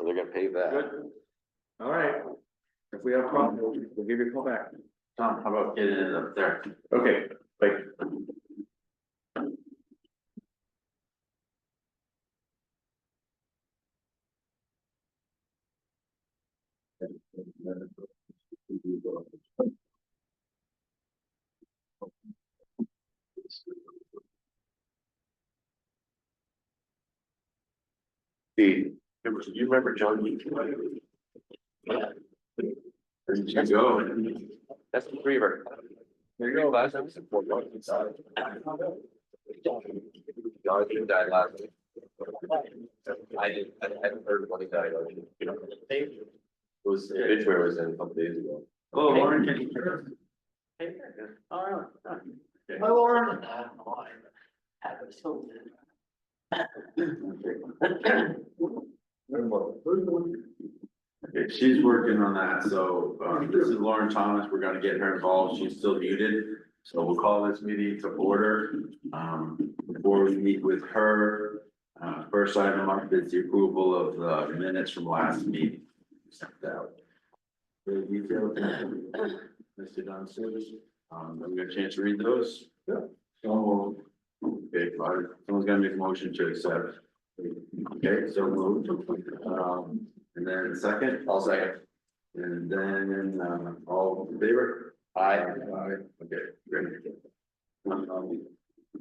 So they're gonna pave that. Good. All right. If we have a problem, we'll give you a call back. Tom, how about getting it up there? Okay, like. You remember John? There you go. That's the Reaver. There you go. Last time. John died last week. I haven't heard when he died. You know, it was, the obituary was in a couple days ago. Oh, Lauren, can you hear us? Oh, Hi, Lauren. Okay, she's working on that, so, this is Lauren Thomas, we're gonna get her involved, she's still muted. So we'll call this meeting to order, before we meet with her. First item up is the approval of the minutes from last meeting. Sent out. Very detailed, Mr. Dunn, we got a chance to read those? Yeah. So, okay, someone's gonna make a motion to accept. Okay, so moved. And then second? I'll second. And then, all in favor? Aye. Okay, great.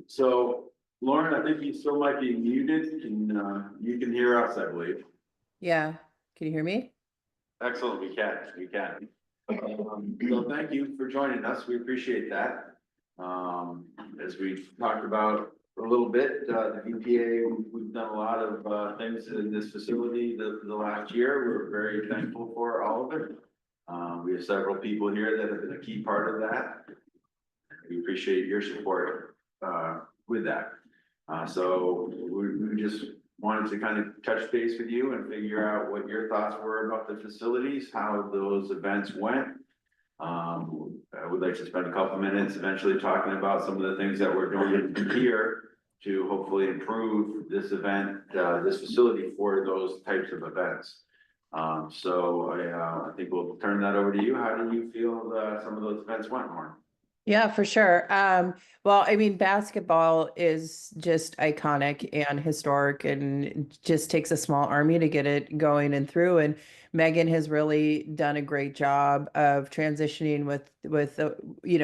So Lauren, I think you still might be muted. You can hear us, I believe. yeah. Can you hear me? Excellent, we can. So thank you for joining us. We appreciate that. As we talked about a little bit, the BPA, we've done a lot of things in this facility the last year. We're very thankful for all of it. We have several people here that have been a key part of that. We appreciate your support with that. So we just wanted to kind of touch base with you and figure out what your thoughts were about the facilities, how those events went. I would like to spend a couple minutes eventually talking about some of the things that we're doing here to hopefully improve this event, this facility for those types of events. So I think we'll turn that over to you. How do you feel some of those events went, Lauren? Yeah, for sure. Well, I mean, basketball is just iconic and historic, and it just takes a small army to get it going and through. And Megan has really done a great job of transitioning with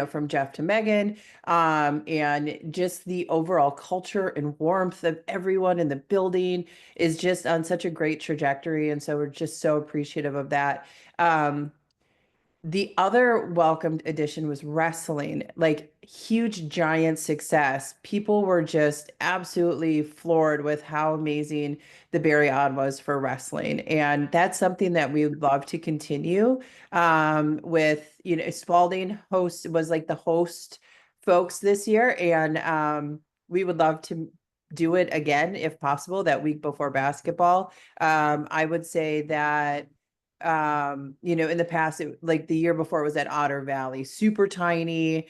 from Jeff to Megan, and just the overall culture and warmth of everyone in the building is just on such a great trajectory. And so we're just so appreciative of that. The other welcomed addition was wrestling, like huge, giant success. People were just absolutely floored with how amazing the Barre Odd was for wrestling. And that's something that we would love to continue with, Spalding was like the host folks this year. And we would love to do it again, if possible, that week before basketball. I would say that in the past, like the year before, it was at Otter Valley, super tiny,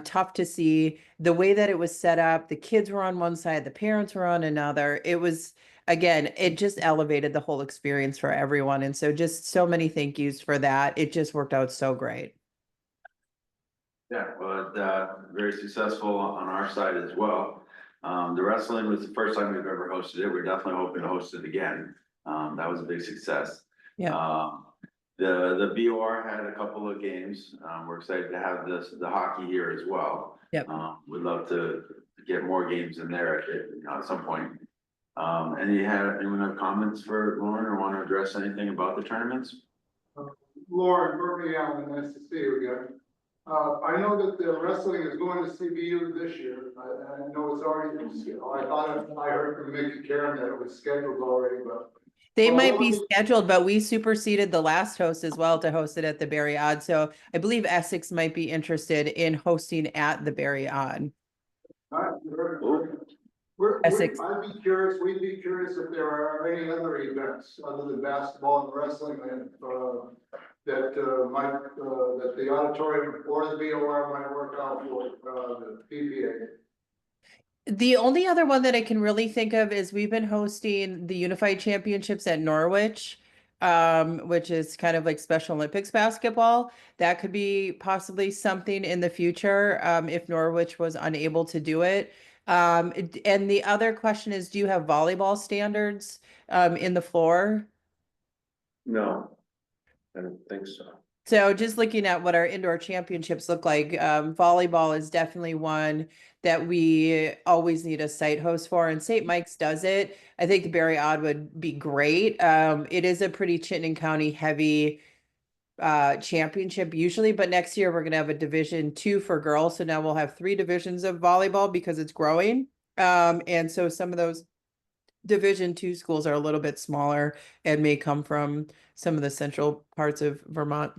tough to see. The way that it was set up, the kids were on one side, the parents were on another. It was, again, it just elevated the whole experience for everyone. And so just so many thank yous for that. It just worked out so great. Yeah, well, very successful on our side as well. The wrestling was the first time we've ever hosted it. We're definitely hoping to host it again. That was a big success. Yeah. The BOR had a couple of games. We're excited to have the hockey here as well. Yep. We'd love to get more games in there at some point. Anyone have comments for Lauren or want to address anything about the tournaments? Lauren, Bernie Allen, nice to see you again. I know that the wrestling is going to CBU this year. I know it's already, I thought I heard from Mickey Karen that it was scheduled already, but. They might be scheduled, but we superseded the last host as well to host it at the Barre Odd. So I believe Essex might be interested in hosting at the Barre Odd. Essex. I'd be curious, we'd be curious if there are any other events other than basketball and wrestling that the auditorium or the BOR might work out for the PPA. The only other one that I can really think of is we've been hosting the Unified Championships at Norwich, which is kind of like Special Olympics basketball. That could be possibly something in the future, if Norwich was unable to do it. And the other question is, do you have volleyball standards, in the floor? No, I don't think so. So just looking at what our indoor championships look like, volleyball is definitely one that we always need a site host for, and St. Mike's does it. I think the Barre Odd would be great. It is a pretty Chittenden County heavy championship usually, but next year we're gonna have a Division 2 for girls. So now we'll have 3 divisions of volleyball because it's growing. And so some of those Division 2 schools are a little bit smaller and may come from some of the central parts of Vermont.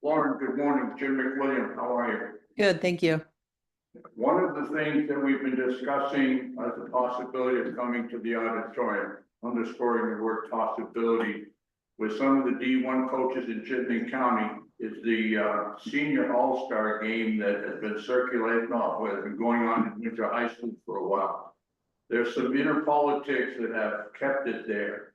Lauren, good morning, Jim McWilliam, how are Good, thank you. you? One of the things that we've been discussing as a possibility of coming to the auditorium, underscoring the word possibility, with some of the D1 coaches in Chittenden County, is the senior all-star game that has been circulating, has been going on in Winter High School for a while. There's some inner politics that have kept it there.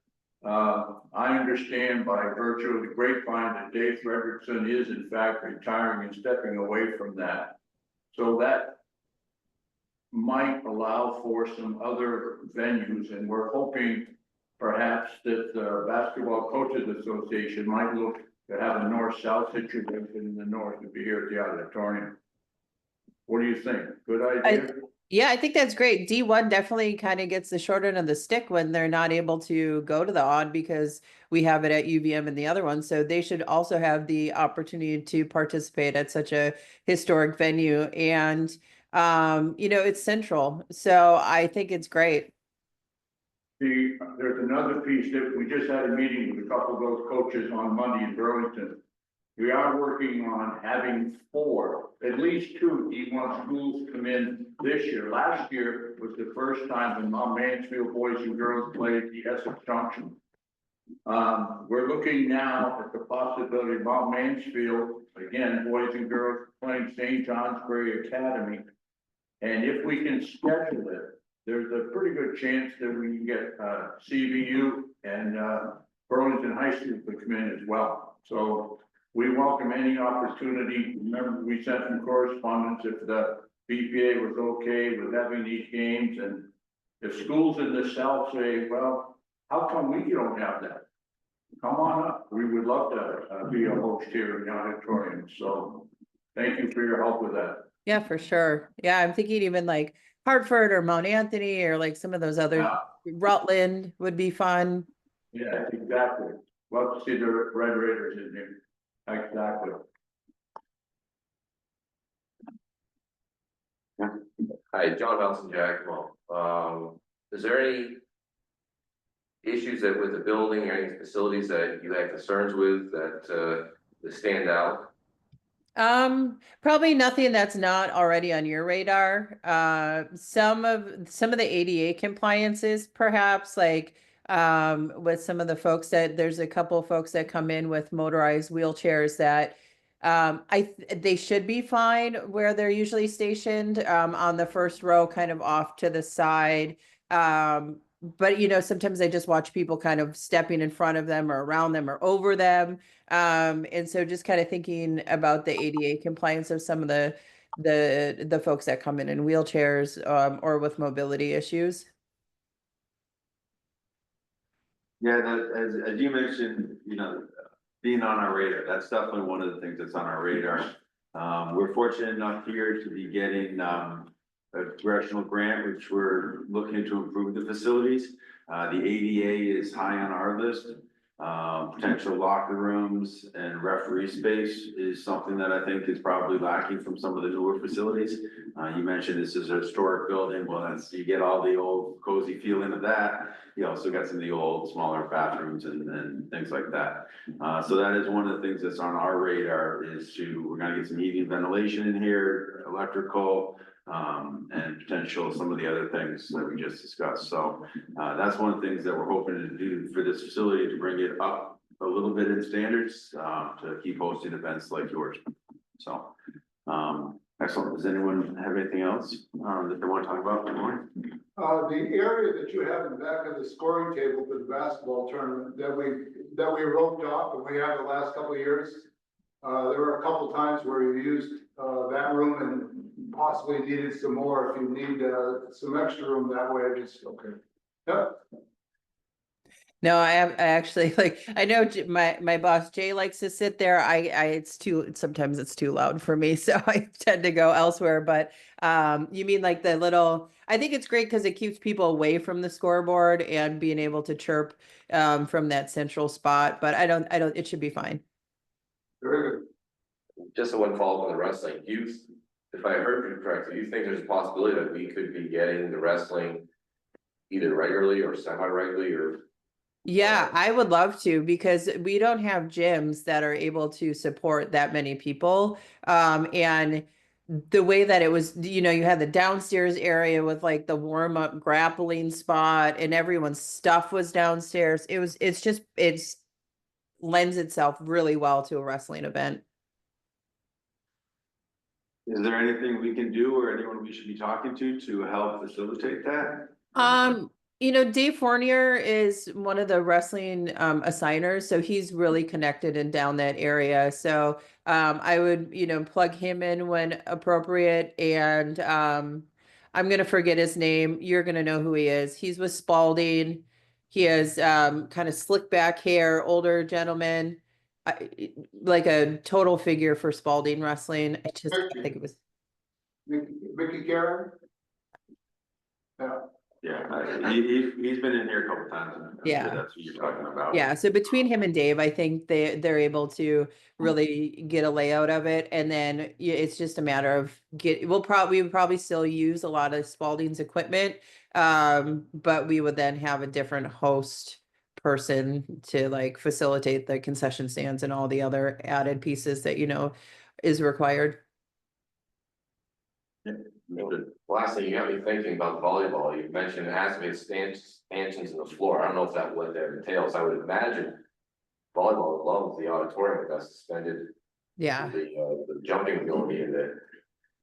I understand by virtue of the grapevine that Dave Frederickson is in fact retiring and stepping away from that. So that might allow for some other venues, and we're hoping perhaps that the Basketball Coaches Association might look to have a north-south situation in the north to be here at the auditorium. What do you think? Good idea? Yeah, I think that's great. D1 definitely kind of gets the short end of the stick when they're not able to go to the odd because we have it at UVM and the other one. So they should also have the opportunity to participate at such a historic venue. And it's central. So I think it's great. There's another piece that we just had a meeting with a couple of those coaches on Monday in Burlington. We are working on having at least 2 D1 schools come in this year. Last year was the first time when Mount Mansfield boys and girls played the Essex Junction. We're looking now at the possibility of Mount Mansfield, again, boys and girls playing St. Johnsbury Academy. And if we can schedule it, there's a pretty good chance that we can get CVU and Burlington High School to come in as well. So we welcome any opportunity. Remember, we sent some correspondence if the BPA was okay with having these games, and if schools in the South say, well, how come we don't have that? Come on up. We would love to be a host here in the auditorium. So thank you for your help with that. Yeah, for sure. Yeah, I'm thinking even like Hartford or Mount Anthony or like some of those other, Rutland would be fun. Yeah, exactly. Love to see the Red Raiders in here. Exactly. Hi, John Nelson, Jack. Is there any issues that with the building or any facilities that you had concerns with that stand out? Probably nothing that's not already on your radar. Some of the ADA compliances, perhaps like with some of the folks that there's a couple of folks that come in with motorized wheelchairs that they should be fine where they're usually stationed on the first row, kind of off to the side. But sometimes I just watch people kind of stepping in front of them or around them or over them. And so just kind of thinking about the ADA compliance of some of the folks that come in wheelchairs or with mobility issues. Yeah, that, as you mentioned, being on our radar, that's definitely one of the things that's on our radar. We're fortunate enough here to be getting a congressional grant, which we're looking to improve the facilities. The ADA is high on our list. Potential locker rooms and referee space is something that I think is probably lacking from some of the newer facilities. You mentioned this is a historic building. Well, you get all the old cozy feeling of that. You also got some of the old smaller bathrooms and things like that. So that is one of the things that's on our radar we're gonna get some heating and ventilation in here, electrical, and potential some of the other things that we just discussed. So that's one of the things that we're hoping to do for this facility, to bring it up a little bit in standards, to keep hosting events like yours. So Excellent. Does anyone have anything else, that they want to talk about? The area that you have in the back of the scoring table for the basketball tournament that we roped off and we have the last couple of years. There were a couple times where you used, that room and possibly needed some more. If you need, some extra room that way, just, okay. Yep. No, I actually like, I know my boss Jay likes to sit there. Sometimes it's too loud for me. So I tend to go elsewhere, but, you mean like the little, I think it's great because it keeps people away from the scoreboard and being able to chirp, from that central spot, but it should be fine. Very good. Just a one follow-up on the wrestling, if I heard you correctly, you think there's a possibility that we could be getting the wrestling either regularly or semi-regularly or? Yeah, I would love to because we don't have gyms that are able to support that many people. And the way that it was, you had the downstairs area with like the warm up grappling spot and everyone's stuff was downstairs. It's lends itself really well to a wrestling event. Is there anything we can do or anyone we should be talking to help facilitate that? Dave Fournier is one of the wrestling assigners, so he's really connected and down that area. So I would, plug him in when appropriate. And I'm gonna forget his name. You're gonna know who he is. He's with Spalding. He has kind of slick back hair, older gentleman, like a total figure for Spalding wrestling. I think it was. Mickey Karen? Yeah. Yeah, he's been in here a couple times. And I'm sure Yeah. that's what you're talking about. Yeah, so between him and Dave, I think they're able to really get a layout of it, and then it's just a matter of we would probably still use a lot of Spalding's equipment, but we would then have a different host person to like facilitate the concession stands and all the other added pieces that is required. Last thing, you got me thinking about volleyball. You mentioned activated stanchions in the floor. I don't know if that what that entails. I would imagine volleyball would love the auditorium with that suspended. Yeah. The jumping ability and the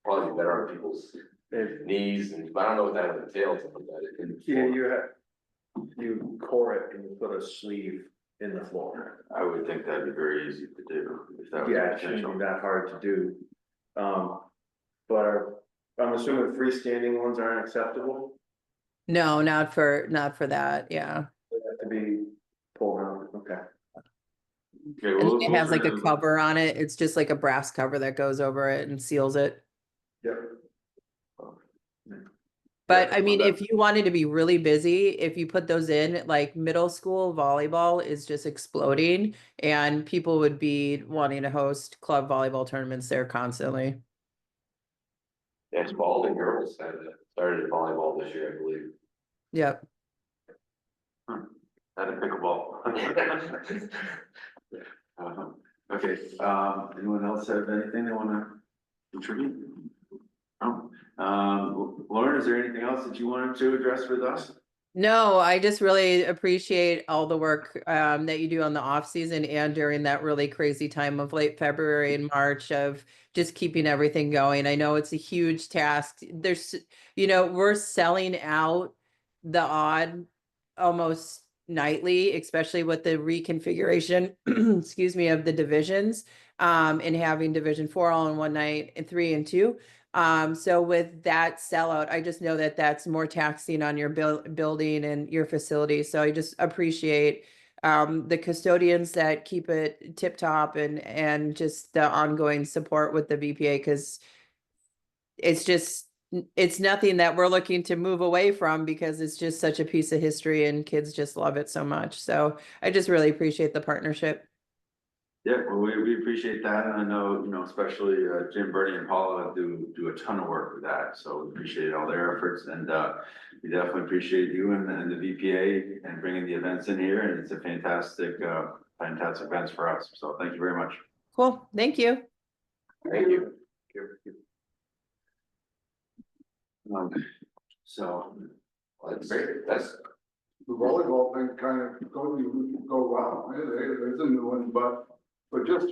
probably better on people's knees, but I don't know what that would entail. You core it and you put a sleeve in the floor. I would think that'd be very easy to do. If that was Yeah, it shouldn't be that hard to do. But I'm assuming freestanding ones aren't acceptable. No, not for that. Yeah. They have to be pulled out. Okay. Okay, And it has like a we'll- cover on it. It's just like a brass cover that goes over it and seals it. Yep. But I mean, if you wanted to be really busy, if you put those in, like middle school volleyball is just exploding and people would be wanting to host club volleyball tournaments there constantly. Yeah, Spalding girls started volleyball this year, I believe. Yep. Had a pickleball. Okay, anyone else have anything they wanna contribute? Lauren, is there anything else that you wanted to address with us? No, I just really appreciate all the work that you do on the off season and during that really crazy time of late February and March of just keeping everything going. I know it's a huge task. We're selling out the odd almost nightly, especially with the reconfiguration, excuse me, of the divisions, and having Division 4 all in one night and 3 and 2. So with that sellout, I just know that that's more taxing on your building and your facility. So I just appreciate the custodians that keep it tip top and just the ongoing support with the VPA, because it's nothing that we're looking to move away from because it's just such a piece of history and kids just love it so much. So I just really appreciate the partnership. Yeah, well, we appreciate that, and I know, especially Jim, Bernie, and Paula do a ton of work with that, so we appreciate all their efforts, and we definitely appreciate you and the VPA and bringing the events in here, and it's a fantastic events for us, so thank you very much. Cool. Thank you. Thank you. So, That's great. That's The volleyball thing kind of go wow, there's a new one, but just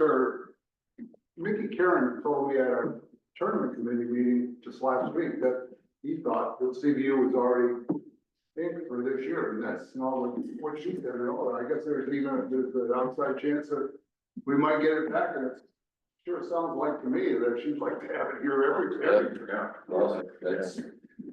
Mickey Karen told me at our tournament committee meeting just last week that he thought the CBU was already in for this year, and that's not what she said at all. I guess there's an outside chance that we might get it back, and it sure sounds like to me that she'd like to have it here every year. Yeah, well, that's,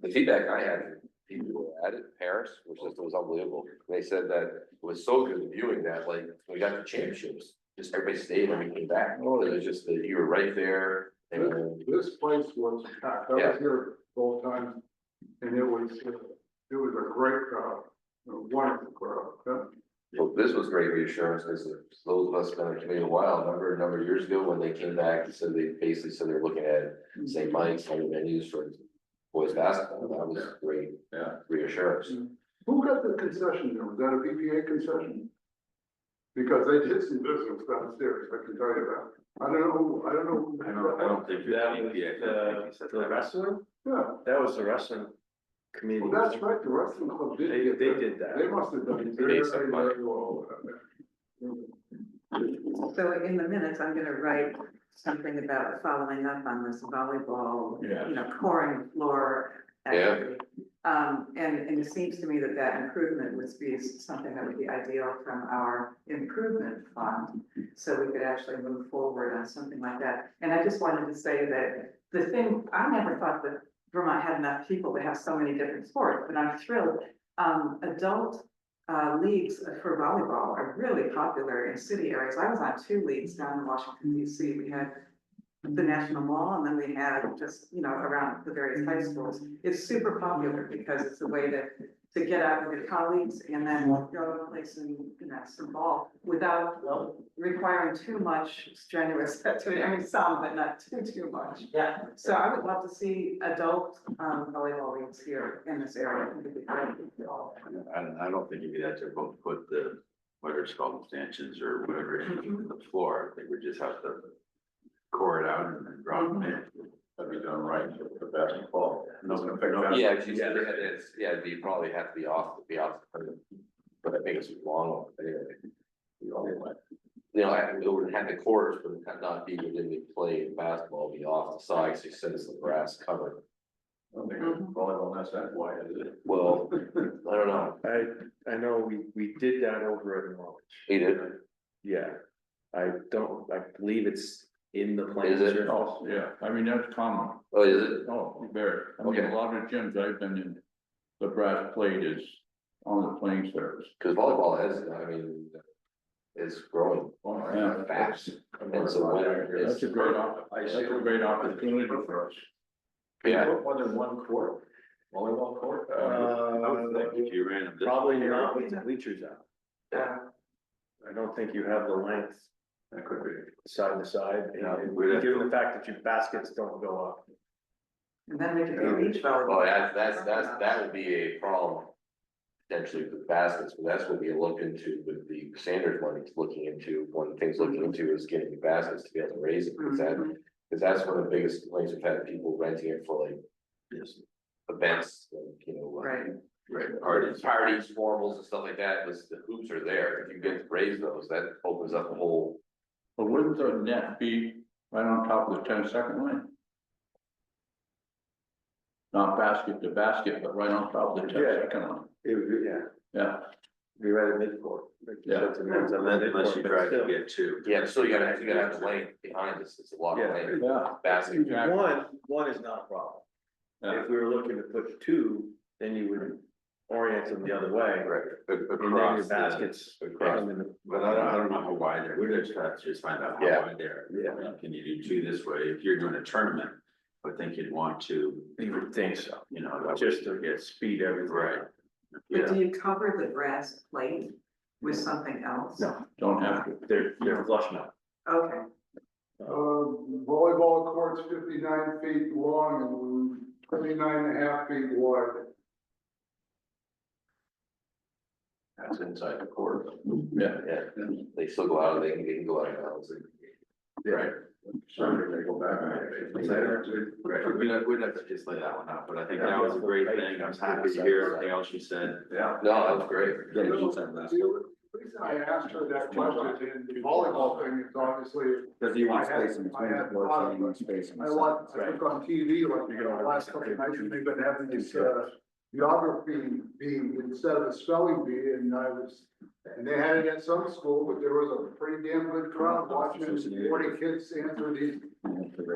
the feedback I had, from people who were at it in Paris, which was unbelievable. They said that it was so good viewing that, like, we got the championships, just everybody stayed and we came back. It was just that you were right there. And This place was packed. I was here both times, and it was a great crowd, a wonderful crowd. Yeah. well, this was great reassurance, because those of us been in the community a while, remember a number of years ago when they came back and said they basically said they're looking at St. Mike's, other venues for boys basketball. That was great reassurance. Who got the concession there? Was that a BPA concession? Because they did some business downstairs, I can tell you that. I don't know. I don't think That was the wrestler, Yeah, that was the wrestling community. well, that's right, the wrestling club did get They that. did that. They must have done They very, made some money. very well. So in the minutes, I'm gonna write something about following up on this volleyball, Yeah. coring the floor Yeah. activity. And it seems to me that that improvement would be something that would be ideal from our improvement fund. So we could actually move forward on something like that. And I just wanted to say that the thing, I never thought that Vermont had enough people to have so many different sports, but I'm thrilled. Adult leagues for volleyball are really popular in city areas. I was on 2 leagues down in Washington DC. We had the National Mall, and then we had just, around the various high schools. It's super popular because it's a way to get out with your colleagues and then go and play some ball without requiring too much strenuous activity. I mean, some, but not too much. Yeah. So I would love to see adult volleyball leagues here in this area. I think it'd be great. I don't think you could have to put the, whatever it's called, stanchions or whatever, in the floor. I think we just have to core it out and then drop them in. That'd be done right for basketball. No, Yeah, if you said it'd be probably have to be off, but I think it's long, anyway. It would have the courts, but it not be within the play of basketball, be off the side, so you said it's the grass covered. I don't think volleyball has that wide, is it? Well, I don't know, I know we did that over at Norwich. he did, Yeah, I believe it's in the plans. Is it? Oh, yeah, I mean, that's common. oh, is it? Oh, very. I mean, Okay. a lot of gyms I've been in, the brass plate is on the playing surface. Cause volleyball has, is growing Oh, yeah. fast, and so when That's it's, a great opportunity for us. yeah, More than one court, volleyball court? I would think if you ran them this Probably way, not with the bleachers out. yeah, I don't think you have the length That could be. side to side, Yeah, and we'd have given to- the fact that your baskets don't go up. And then we could do beach volleyball. oh, that would be a problem. Potentially with baskets, but that's what we looked into with the Sanders money, looking into, one of the things looking into is getting baskets to be able to raise it, because that's one of the biggest complaints we've had, people renting it for like. Yes. Events, Right. Right, parties, formals and stuff like that, the hoops are there, if you get to raise those, that opens up the whole. But wouldn't the net be right on top of the 10-second line? Not basket to basket, but right on top of the 10-second line. Yeah, Be right at midcourt. Yeah. unless you try to get 2. Yeah, but still, you gotta have the lane behind us, it's a lot of lane, yeah. basket. Exactly. One is not a problem. Yeah. If we were looking to put 2, then you would orient them the other way. Right. And then your Across the, baskets. across, come in the- but I don't know how wide they're, we're just trying to just find out how Yeah. wide they're. Yeah. I mean, can you do 2 this way, if you're doing a tournament, I think you'd want to, You would think so, that just would- to get speed everything. Right. But Yeah, do you cover the brass plate with something else? No, Don't have to. they're flush now. Okay, Volleyball courts 59 feet long and 29.5 feet wide. That's inside the court. Yeah. Yeah, they still go out, they can go out of bounds. right, Sorry, they go back. right, we'd have to just lay that one out, but I think that was a great thing, I was happy to hear everything else you said. Yeah. No, that was great. The The reason I asked her that question in the volleyball thing is obviously. Because you want I had- space in between I the had courts, thought and of- you want space in I the look sides. on TV, like, the last couple of nights, and they've been having this, geography bee instead of a spelling bee, and and they had it at some school, but there was a pretty damn good crowd watching 40 kids answer these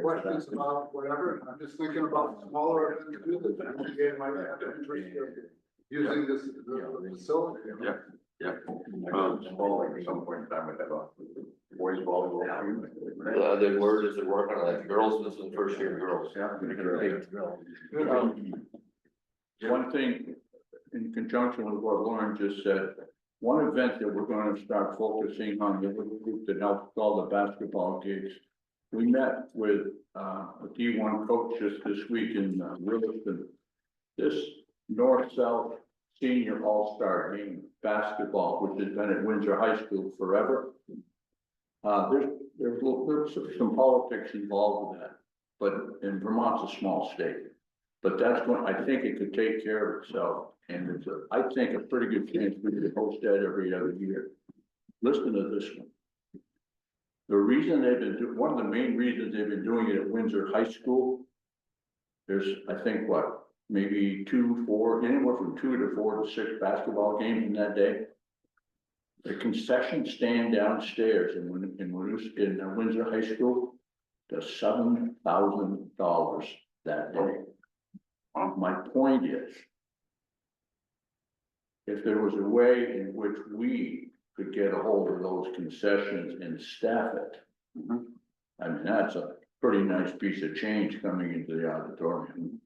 questions about whatever, and I'm just thinking about smaller events too, that the NBA might have interest in using this, the facility. Yeah. Yeah. Bowling at some point in time, we have a boys volleyball. The word is they're working on it, girls, this is the first year girls. One thing, in conjunction with what Lauren just said, one event that we're gonna start focusing on, the little group that helps all the basketball gigs. We met with, a D1 coach just this week in Williston. This north-south senior all-star game basketball, which has been at Windsor High School forever. There's some politics involved with that, but in Vermont's a small state. But that's when, I think it could take care of itself, and it's I think a pretty good chance we could host that every other year. Listen to this one. The reason they've been one of the main reasons they've been doing it at Windsor High School. There's, I think, what, maybe 2, 4, anywhere from 2 to 4 to 6 basketball games in that day. The concession stand downstairs in Windsor High School does $7,000 that day. My point is, if there was a way in which we could get a hold of those concessions and staff it, I mean, that's a pretty nice piece of change coming into the auditorium.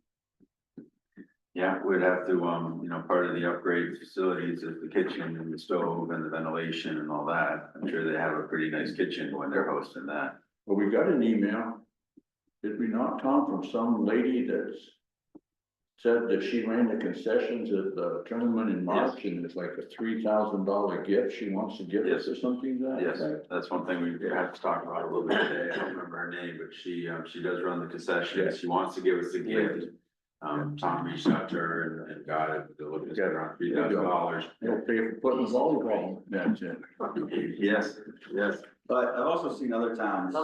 Yeah, we'd have to, part of the upgrade facilities is the kitchen and the stove and the ventilation and all that. I'm sure they have a pretty nice kitchen when they're hosting that. But we got an email, did we not, Tom, from some lady that's said that she ran the concessions at the tournament in March, and it's like a $3,000 gift she wants to give us or something like that? Yes, that's one thing we have to talk about a little bit today. I don't remember her name, but she does run the concessions. She wants to give us a gift. Tom reached out to her and got it, delivered it around $3,000. They'll pay for putting the volleyball nets in. Yes, yes. But I've also seen other towns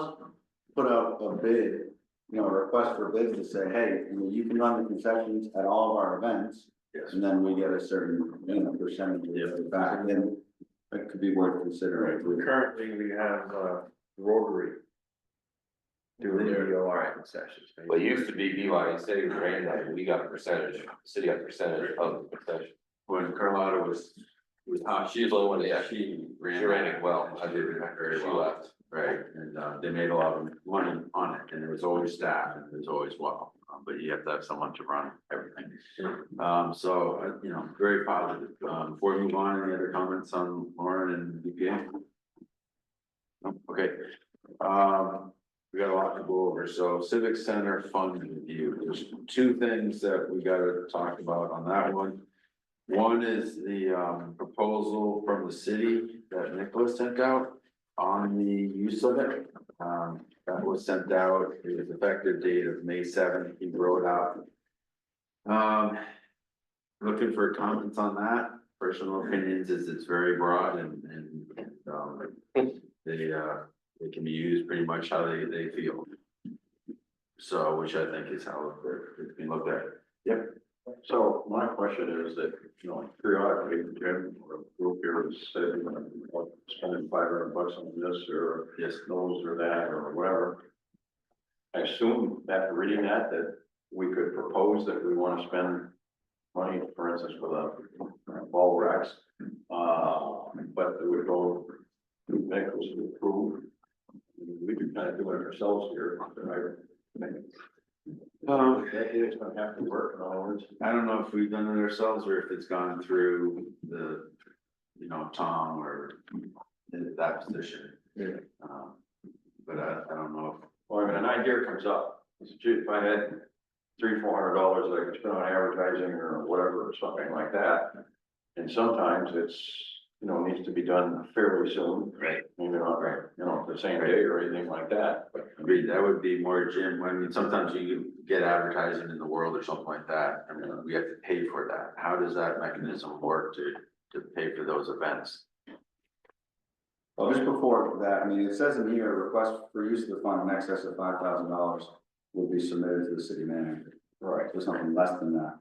put out a bid, a request for bids to say, hey, you can run the concessions at all of our events. Yes. And then we get a certain, percentage of it back, and that could be worth considering. Currently, we have, Rotary doing their DOR concessions. Well, it used to be BYU City ran that, we got a percentage, the city got a percentage of the concession. When Carlotta was, She was the only one, yeah, she ran. she ran it well, I did it very she well. left. Right, and they made a lot of money on it, and there was always staff, and there was always but you have to have someone to run everything. Very positive. Before we move on, any other comments on Lauren and BPA? No? Okay. We got a lot to go over, so Civic Center fund review, there's 2 things that we gotta talk about on that one. One is the proposal from the city that Nicholas sent out on the use of it. That was sent out, it was effective date of May 7th, he wrote out. Looking for comments on that. Personal opinions is it's very broad and they can be used pretty much how they feel. So, which I think is how it's been looked at. Yep. So my question is that, periodically, Jim or a group here has said, spending $500 on this or Yes. those or that or whatever. I assume after reading that we could propose that we want to spend money, for instance, for the ball racks. But it would go to Nichols to approve. We could kind of do it ourselves here, right? It's gonna have to work, in other words. I don't know if we've done it ourselves or if it's gone through the, Tom or in that position. Yeah. But I don't know. Well, I mean, an idea comes up, it's gee, if I had $300-400 that I could spend on advertising or whatever, or something like that. And sometimes it's, needs to be done fairly soon. Right. Maybe not, the same day or anything like that, but. Agreed, that would be more Jim, I mean, sometimes you get advertising in the world or something like that, I mean, we have to pay for that. How does that mechanism work to pay for those events? Well, just before that, I mean, it says in here, request for use of the fund in excess of $5,000 will be submitted to the city manager. Right. So something less than that.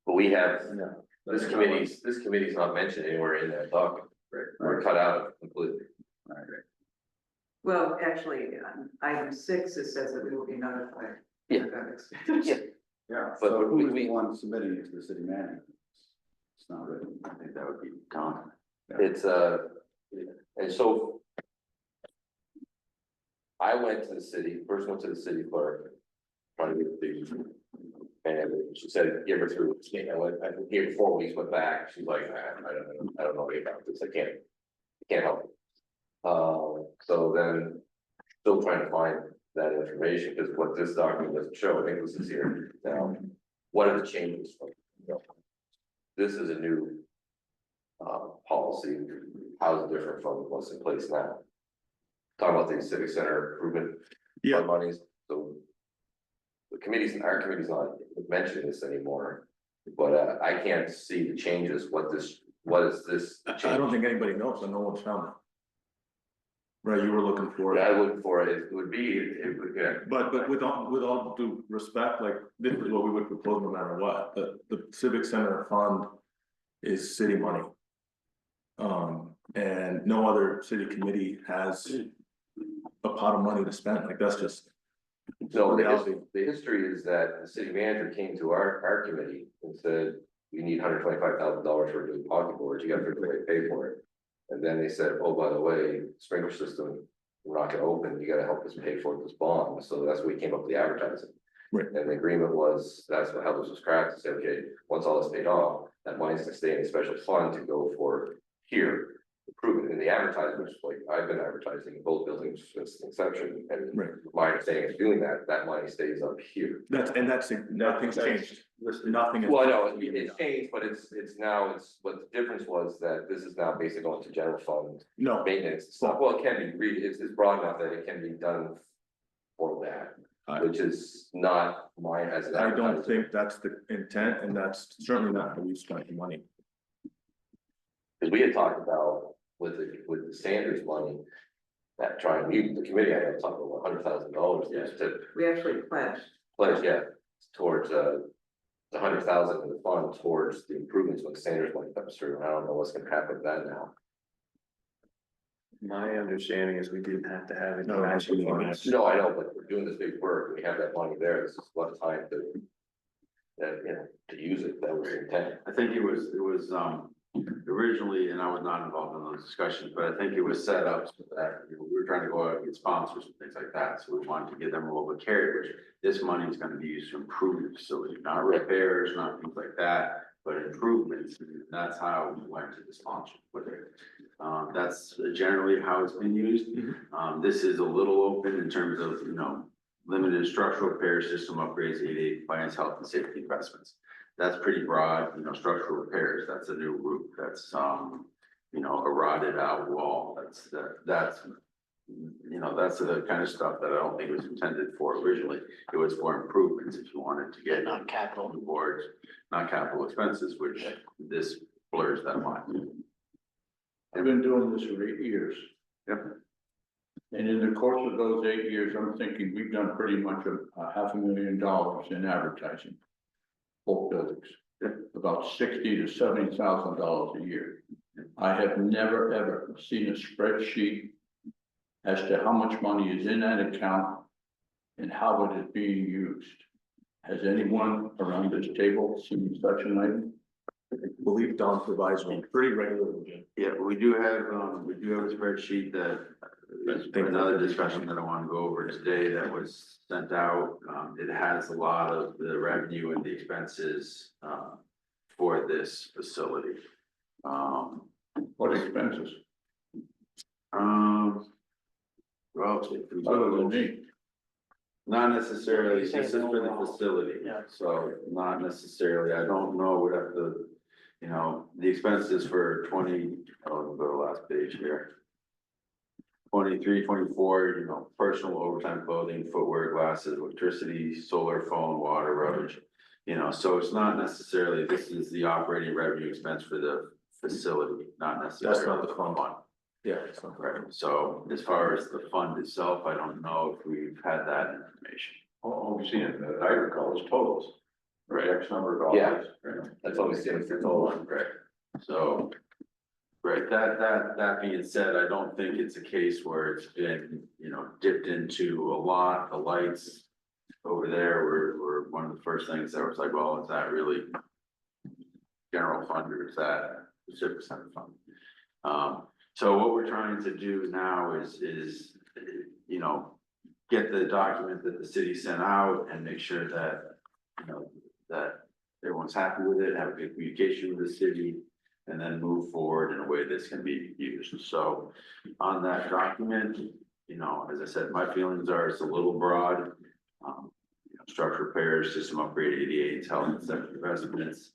But we have, No. this committee's not mentioned anywhere in that document, right? We're cut out of it completely. All right. Well, actually, on item 6, it says that we will be notified. Yeah. Yeah. Yeah, But so we- who's the one submitting it to the city manager? It's not written. I think that would be Tom. It's, and so. I went to the city, first went to the city clerk, trying to get the. And she said, give her through, I went, I gave her 4 weeks, went back, she's like, I don't know anything about this, I can't help you. So then, still trying to find that information, because what this document doesn't show, I think this is here now, what are the changes from, you know, this is a new. Policy, how's it different from what's in place now? Talking about the civic center improvement. Fund monies, so. The committees, our committee's not mentioning this anymore, but I can't see the changes, what is this? I don't think anybody knows, and no one's found it. Right, you were looking for I it, look for it would be, it would, yeah, but with all due respect, like, this is what we would propose no matter what, the civic center fund is city money. And no other city committee has a pot of money to spend, like, that's just. no, reality. the history is that the city manager came to our committee and said, we need $125,000 for doing pocket boards, you gotta figure a way to pay for it. And then they said, oh, by the way, sprinkler system, we're not gonna open, you gotta help us pay for this bond, so that's where we came up with the advertising. Right. And the agreement was, that's how this was cracked, to say, okay, once all this paid off, that money's gonna stay in a special fund to go for here. Improvement in the advertising, which like I've been advertising in both buildings since inception, and Right. my understanding is doing that money stays up here. Nothing's changed, nothing. Well, I know, it's changed, but it's now, what the difference was that this is now basically going to general fund No, maintenance and stuff. Well, it can be it's broad enough that it can be done for I- that, which is not mine as an I don't advertiser. think that's the intent, and that's certainly not how we spent the money. Cause we had talked about with the Sanders money, that trying, the committee, I had talked about $100,000 just to We actually pledged. pledge, yeah, towards, the 100,000 in the fund towards the improvements when Sanders money comes through, and I don't know what's gonna happen with that now. My understanding is we didn't have to have it. No, matching actually, funds. No, I know, but we're doing this big work, we have that money there, this is what time to. That, you know, to use it, that was the intent. I think it was, originally, and I was not involved in those discussions, but I think it was set up so that, you know, we were trying to go out and get sponsors and things like that, so we wanted to give them a little bit of carry, which this money is gonna be used to improve the facility, not repairs, not things like that, but improvements, and that's how we went to the sponsor with it. That's generally how it's been used. This is a little open in terms of, you know, limited structural repair, system upgrades, 8 finance, health and safety investments. That's pretty broad, you know, structural repairs, that's a new roof, that's, you know, a rotted out wall, that's, you know, that's the kind of stuff that I don't think it was intended for originally. It was for improvements, if you wanted to get. Not capital. Boards, not capital expenses, which this blurs that line. I've been doing this for 8 years. Yep. And in the course of those 8 years, I'm thinking we've done pretty much a $500,000 in advertising. Both buildings, about $60,000 to $70,000 a year. I have never, ever seen a spreadsheet as to how much money is in that account and how it is being used. Has anyone around this table seen such an item? I believe Don provides one pretty regularly. Yeah, we do have a spreadsheet that, another discussion that I want to go over today that was sent out. It has a lot of the revenue and the expenses, for this facility. What expenses? Well, Other than me. not necessarily, this is for the facility, so not necessarily, I don't know, we have to, you know, the expenses for 20, I'll go to the last page here. 23, 24, you know, personal overtime clothing, footwear, glasses, electricity, solar, phone, water, rubbish. You know, so it's not necessarily, this is the operating revenue expense for the facility, not necessarily. That's not the fund. Yeah, so. Right, so as far as the fund itself, I don't know if we've had that information. All we see in the agriculture is totals. Right. X number of Yeah. dollars. Right. That's all we see, it's all on. Right, so. Right, that being said, I don't think it's a case where it's been, dipped into a lot, the lights. Over there were one of the first things that was like, well, is that really? General fund or is that specific center fund? So what we're trying to do now is, get the document that the city sent out and make sure that, that everyone's happy with it, have a good communication with the city. And then move forward in a way that's gonna be used. So on that document, as I said, my feelings are it's a little broad. Structure repairs, system upgrade, ADA, health and safety residents,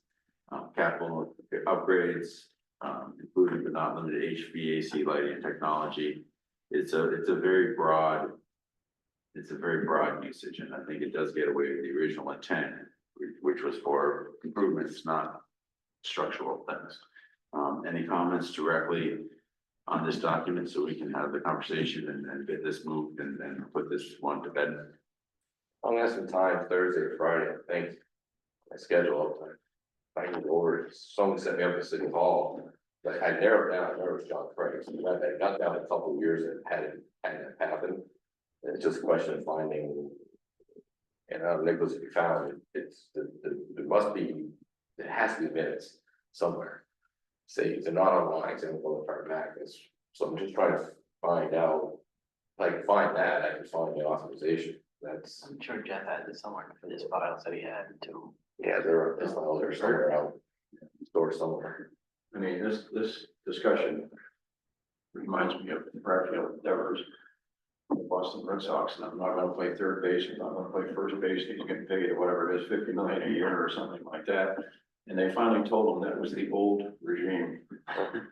capital upgrades, including but not limited to HVAC lighting and technology. It's a very broad. It's a very broad usage, and I think it does get away with the original intent, which was for improvements, not structural things. Any comments directly on this document so we can have the conversation and get this moved and put this one to bed? I'm gonna have some time Thursday or Friday, I think. My schedule, I can go over it. Someone set me up at City Hall. Like I narrowed down, I narrowed John Craig, so I got down a couple of years and hadn't happened. And it's just a question of finding. And Nicholas, if you found it, it's there must be, there has to be minutes somewhere. Say if they're not online, then we'll go to our back. So I'm just trying to find out. If I can find that, I can find the authorization. That's, I'm sure Jeff had this somewhere for his files that he had too. yeah, there are files there somewhere out, stored somewhere. I mean, this discussion reminds me of Bradfield Devers, the Boston Red Sox, and I'm not gonna play third base, I'm not gonna play first base, he's getting paid or whatever it is, 50 million a year or something like that. And they finally told him that was the old regime.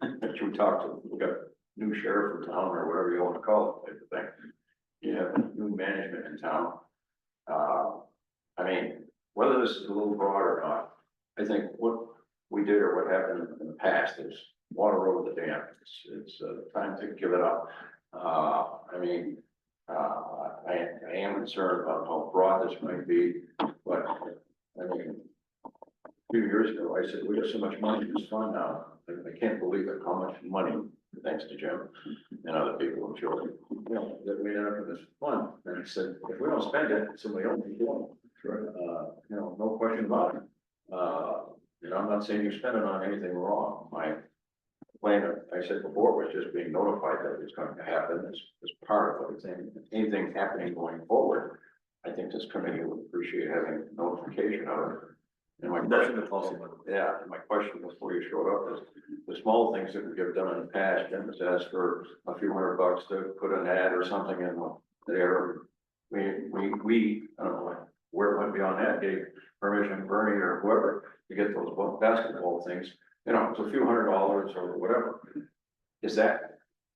That you talked to, we got new sheriff in town or whatever you wanna call it, type of thing. You have new management in town. I mean, whether this is a little broad or not, I think what we did or what happened in the past is water over the dam. It's time to give it up. I mean, I am concerned about how broad this might be, but I mean, a few years ago, I said, we got so much money in this fund now. I can't believe it, how much money, thanks to Jim and other people, I'm sure, that we ended up in this fund. And I said, if we don't spend it, somebody else will do it. No question about it. I'm not saying you spend it on anything wrong. My plan, I said before, was just being notified that it's going to happen as part of it. Anything happening going forward, I think this committee would appreciate having notification of it. And my That's in question, the policy. yeah, and my question before you showed up is, the small things that we have done in the past, Jim has asked for a few $100 to put an ad or something in there. We, I don't know where it might be on that, gave permission, Bernie or whoever, to get those basketball things, it's a few $100 or whatever.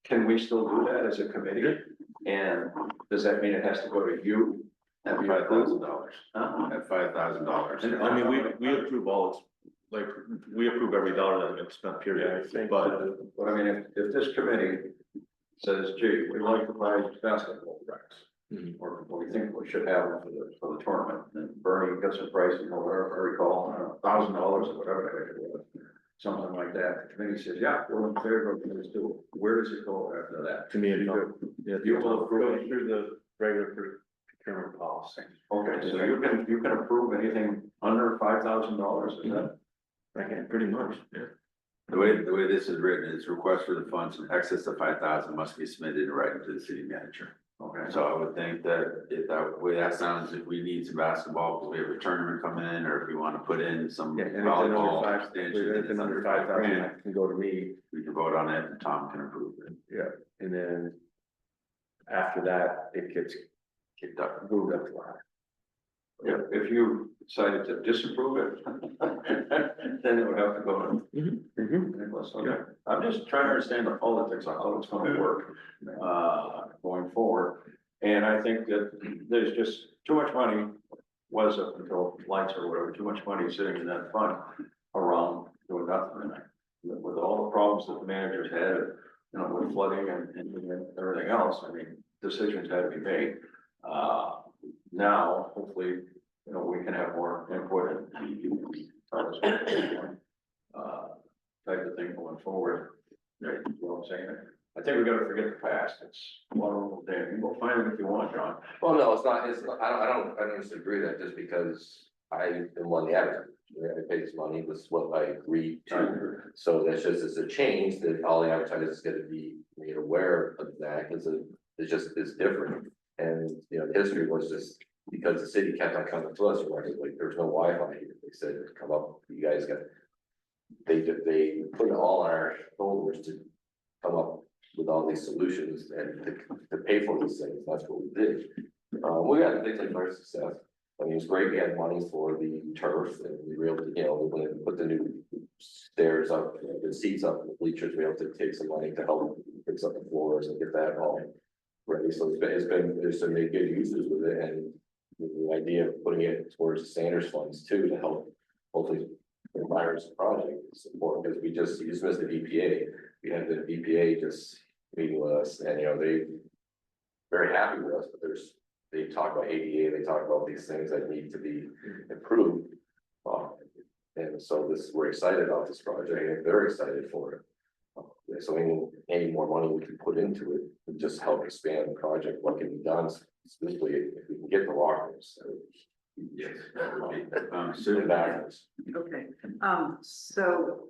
Can we still do that as a committee? And does that mean it has to go to you? At $5,000. At $5,000. And I mean, we approve all, like, we approve every dollar that gets spent, period, but. But I mean, if this committee says, gee, we'd like to buy basketball racks. Mhm. Or we think we should have them for the tournament, and Bernie gets a price, whatever, I recall, $1,000 or whatever it was. Something like that, the committee says, yeah, we're in favor of this, do it. Where does it go after that? To me, yeah, You will approve Go through the regular procurement policy. Okay, so you can approve anything under $5,000, is that? Okay, pretty much, yeah. The way this is written, is request for the funds in excess of 5,000 must be submitted in writing to the city manager. Okay, So I would think that if that way that sounds, if we need some basketball, because we have a tournament coming in, or if we want to put in some Yeah, anything volleyball under extension, anything under 5,000 can go to me, we can vote on it and Tom can approve it. and then after that, it gets Kicked up. moved up to line. if you decided to disapprove it, then it would have to go to Nicholas, okay. I'm just trying to understand the politics on how it's gonna work, going forward. And I think that there's just too much money, was up until lights or whatever, too much money sitting in that fund around doing nothing. And with all the problems that the managers had, you know, with flooding and everything else, I mean, decisions had to be made. Now, hopefully, you know, we can have more input and type of thing going forward. Right, you know what I'm saying? I think we gotta forget the past. It's one little day. You can go find it if you want, John. Well, no, it's not, I don't disagree with that just because I am one of the advertisers. I pay this money, this is what I agreed to. So that's just, it's a change that all the advertisers gotta be made aware of that, because it's just, it's different. And, you know, the history was just, because the city kept on coming to us, like, there's no Wi-Fi here. They said, come up, you guys got. They put it all on our shoulders to come up with all these solutions and to pay for these things. That's what we did. We got things like our success. I mean, it's great. We had money for the turf and we were able to, you know, when we put the new stairs up, you know, the seats up, the bleachers, we were able to take some money to help fix up the floors and get that all ready. So there's some good uses with it, and the idea of putting it towards the Sanders funds too, to help hopefully the virus project support, because we just missed the VPA. We had the VPA just meeting with us, and you know, they very happy with us, but they talk about ADA, they talk about these things that need to be improved. And so we're excited about this project, and they're excited for it. So any more money we can put into it would just help expand the project, what can be done, specifically if we can get the lockers. So, Yes. soon backwards. Okay, so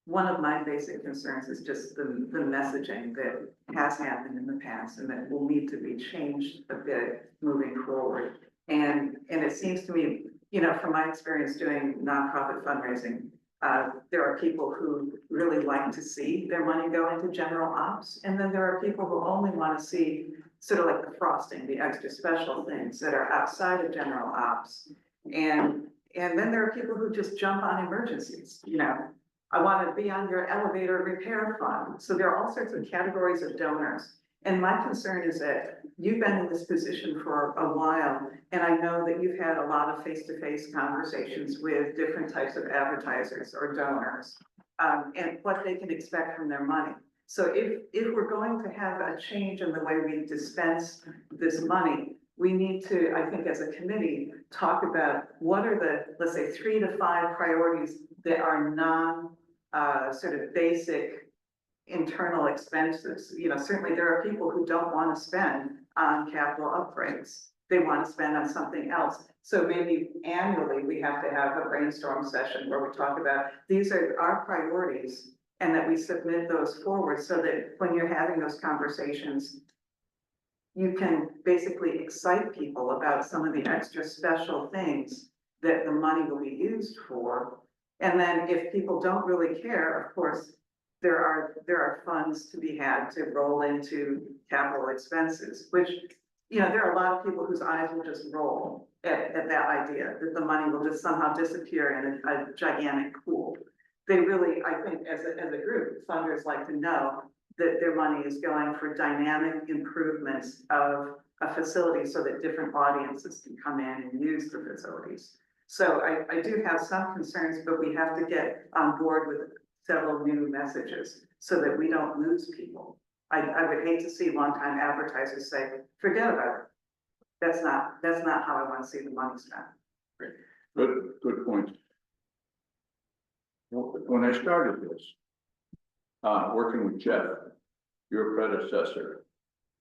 one of my basic concerns is just the messaging that has happened in the past and that will need to be changed a bit moving forward. And it seems to me, you know, from my experience doing nonprofit fundraising, there are people who really like to see their money go into general ops. And then there are people who only want to see sort of like the frosting, the extra special things that are outside of general ops. And then there are people who just jump on emergencies, you know. I want to be on your elevator repair fund. So there are all sorts of categories of donors. And my concern is that you've been in this position for a while, and I know that you've had a lot of face-to-face conversations with different types of advertisers or donors, and what they can expect from their money. So if we're going to have a change in the way we dispense this money, we need to, I think as a committee, talk about what are the, let's say, 3 to 5 priorities that are sort of basic internal expenses. You know, certainly there are people who don't want to spend on capital upgrades. They want to spend on something else. So maybe annually we have to have a brainstorm session where we talk about these are our priorities, and that we submit those forward so that when you're having those conversations, you can basically excite people about some of the extra special things that the money will be used for. And then if people don't really care, of course, there are funds to be had to roll into capital expenses, which, you know, there are a lot of people whose eyes will just roll at that idea that the money will just somehow disappear in a gigantic pool. They really, I think, as a group, funders like to know that their money is going for dynamic improvements of a facility so that different audiences can come in and use the facilities. So I do have some concerns, but we have to get on board with several new messages so that we don't lose people. I would hate to see longtime advertisers say, forget about it. That's not how I want to see the money spent. Good point. When I started this, working with Jeff, your predecessor,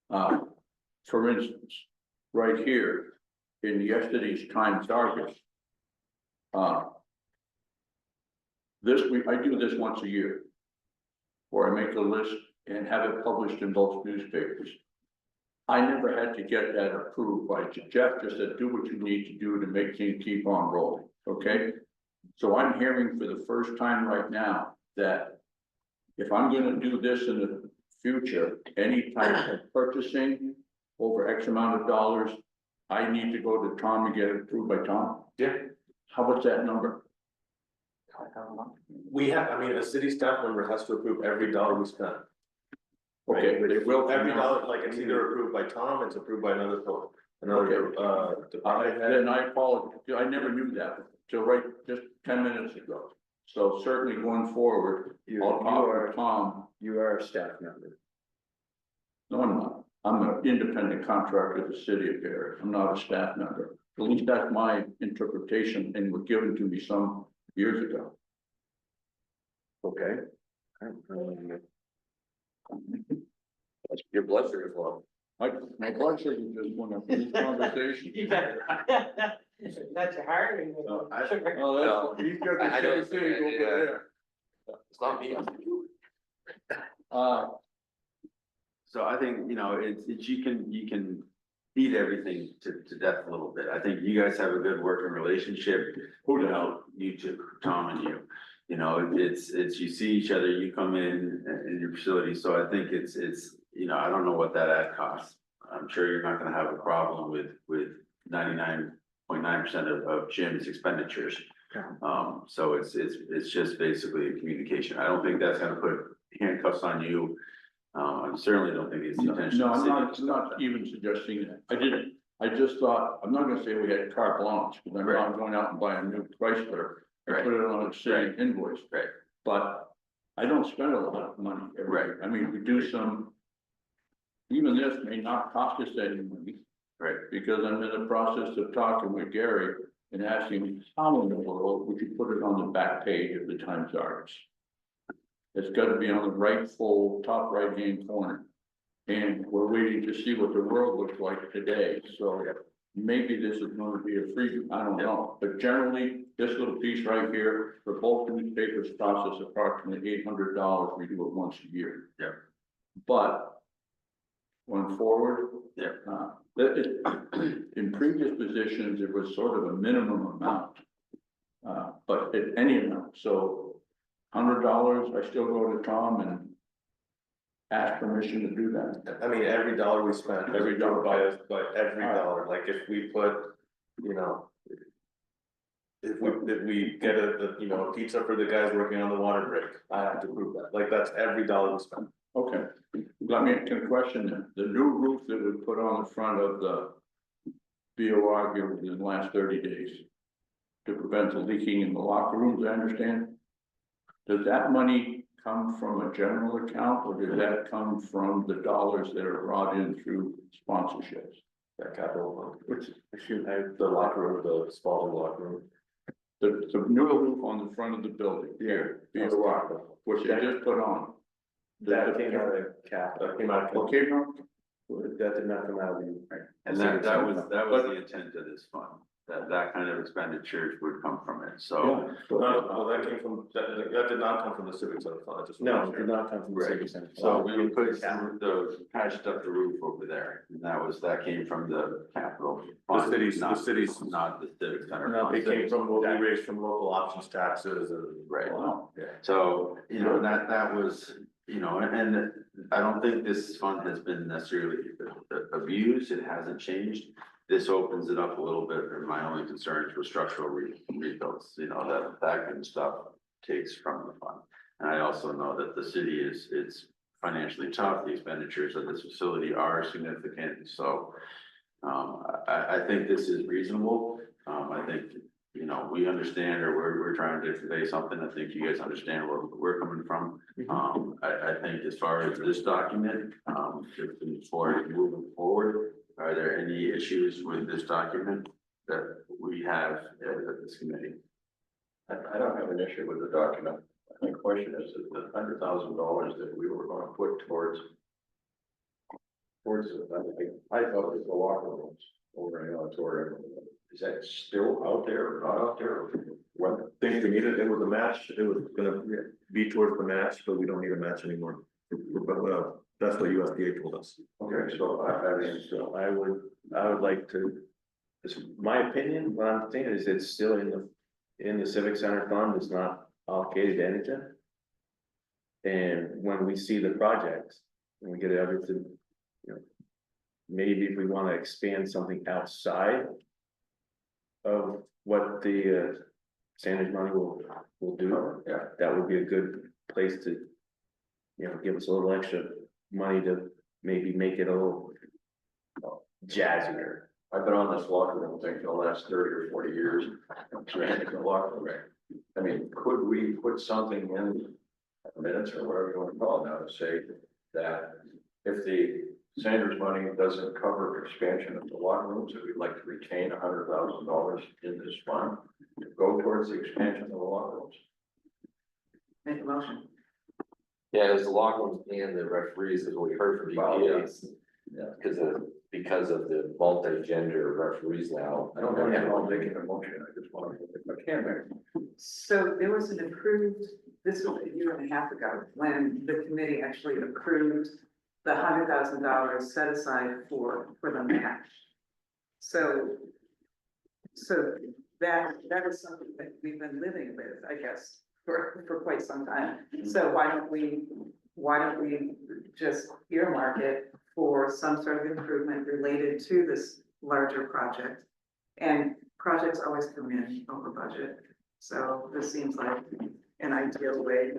for instance, right here in yesterday's Times Argus, this week, I do this once a year, where I make a list and have it published in both newspapers. I never had to get that approved by Jeff. Just said, do what you need to do to make things keep on rolling, okay? So I'm hearing for the first time right now that if I'm gonna do this in the future, any type of purchasing over X amount of dollars, I need to go to Tom and get it approved by Tom. Yeah. How about that number? We have, I mean, a city staff member has to approve every dollar we spend. Okay, they will. Every dollar, like it's either approved by Tom, it's approved by another, department head. Then I apologize, I never knew that, so right, just 10 minutes ago. So certainly going forward, I'll talk with Tom. You are a staff member. No, I'm not. I'm an independent contractor of the city of Barre. I'm not a staff member. At least that's my interpretation and was given to me some years ago. Okay. Your blood sugar is low. My blood sugar just went up in this conversation. That's your heart. Oh, that's, he's got I know the it's- same thing over yeah. there. It's not me. So I think, you can beat everything to death a little bit. I think you guys have a good working relationship. You two, Tom and you. It's, you see each other, you come in your facility, so I think it's, I don't know what that ad costs. I'm sure you're not gonna have a problem with 99.9% of Jim's expenditures. So it's just basically a communication. I don't think that's gonna put handcuffs on you. I certainly don't think it's the intention. No, of the I'm city. not even suggesting that. I didn't. I just thought, I'm not gonna say we had carte blanche, because I'm not going out and buying a new Chrysler and Right. put it on a city invoice. Right. But I don't spend a lot of money every Right. year. I mean, we do some. Even this may not cost us any money. Right. Because I'm in the process of talking with Gary and asking him how in the world we could put it on the back page of the Times Argus. It's gotta be on the right full, top right hand corner. And we're waiting to see what the world looks like today, so maybe this is gonna be a freebie, I don't know. But generally, this little piece right here, for both newspapers process approximately $800, we do it once a year. Yeah. But going forward. Yeah. In previous positions, it was sort of a minimum amount. But at any amount, so $100, I still go to Tom and ask permission to do that. I mean, every dollar we spent, Every dollar. but every All right. dollar, like if we put, you know. If we get a pizza for the guys working on the water break, I have to prove that, like that's every dollar we spend. Okay, let me ask a question then. The new roof that we put on the front of the BOR here within the last 30 days to prevent the leaking in the locker rooms, I understand. Does that money come from a general account or does that come from the dollars that are brought in through sponsorships? That capital, which, excuse me, the locker room, the Spalding locker room. The new roof on the front of the building here, BOR, which they just put on. That came out of capital. That came out. Okay, no? That did not come out of the. And that was the intent of this fund, that kind of expenditure would come from it, so. Well, that came from, that did not come from the civic center fund, just. No, it did not come from the Right. civic center. So we would put patched up the roof over there, and that came from the capital. fund, city's- not- the city's- Not the civic center. No, fund. It came from what we raised from local options taxes and. Right. Wow. So, that was, and I don't think this fund has been necessarily abused, it hasn't changed. This opens it up a little bit, and my only concern is with structural rebuilds, that kind of stuff takes from the fund. And I also know that the city it's financially tough, the expenditures of this facility are significant, so. I think this is reasonable, I think, we understand, or we're trying to convey something, I think you guys understand where we're coming from. I think as far as this document, for moving forward, are there any issues with this document that we have at this committee? I don't have an issue with the document. My question is that the $100,000 that we were gonna put towards, I thought it was the locker rooms over in the auditorium. Is that still out there or not out there? When? I think we needed, it was a match, it was gonna be towards the match, but we don't need a match anymore. That's what USDA told us. Okay, so I would like to, it's my opinion, what I'm thinking is it's still in the civic center fund, it's not allocated to anything. And when we see the projects, and we get everything, maybe if we wanna expand something outside of what the Sanders money will do, that would be a good place to, give us a little extra money to maybe make it a little jazzier. I've been on this locker room thing for the last 30 or 40 years. I'm trying to locker room. I mean, could we put something in minutes or whatever you want to call it now to say that if the Sanders money doesn't cover expansion of the locker rooms, that we'd like to retain $100,000 in this fund to go towards the expansion of the locker rooms? Make a motion. Yeah, it was the locker rooms and the referees, is what we heard from the Well, EPAs. yeah. Because of the multi-gender referees now. I don't have any problem making a motion, I just want to, if I can make. So there was an approved, this was a year and a half ago, when the committee actually approved the $100,000 set aside for the match. So that is something that we've been living with, I guess, for quite some time. So why don't we just earmark it for some sort of improvement related to this larger project? And projects always come in over budget, so this seems like an ideal way.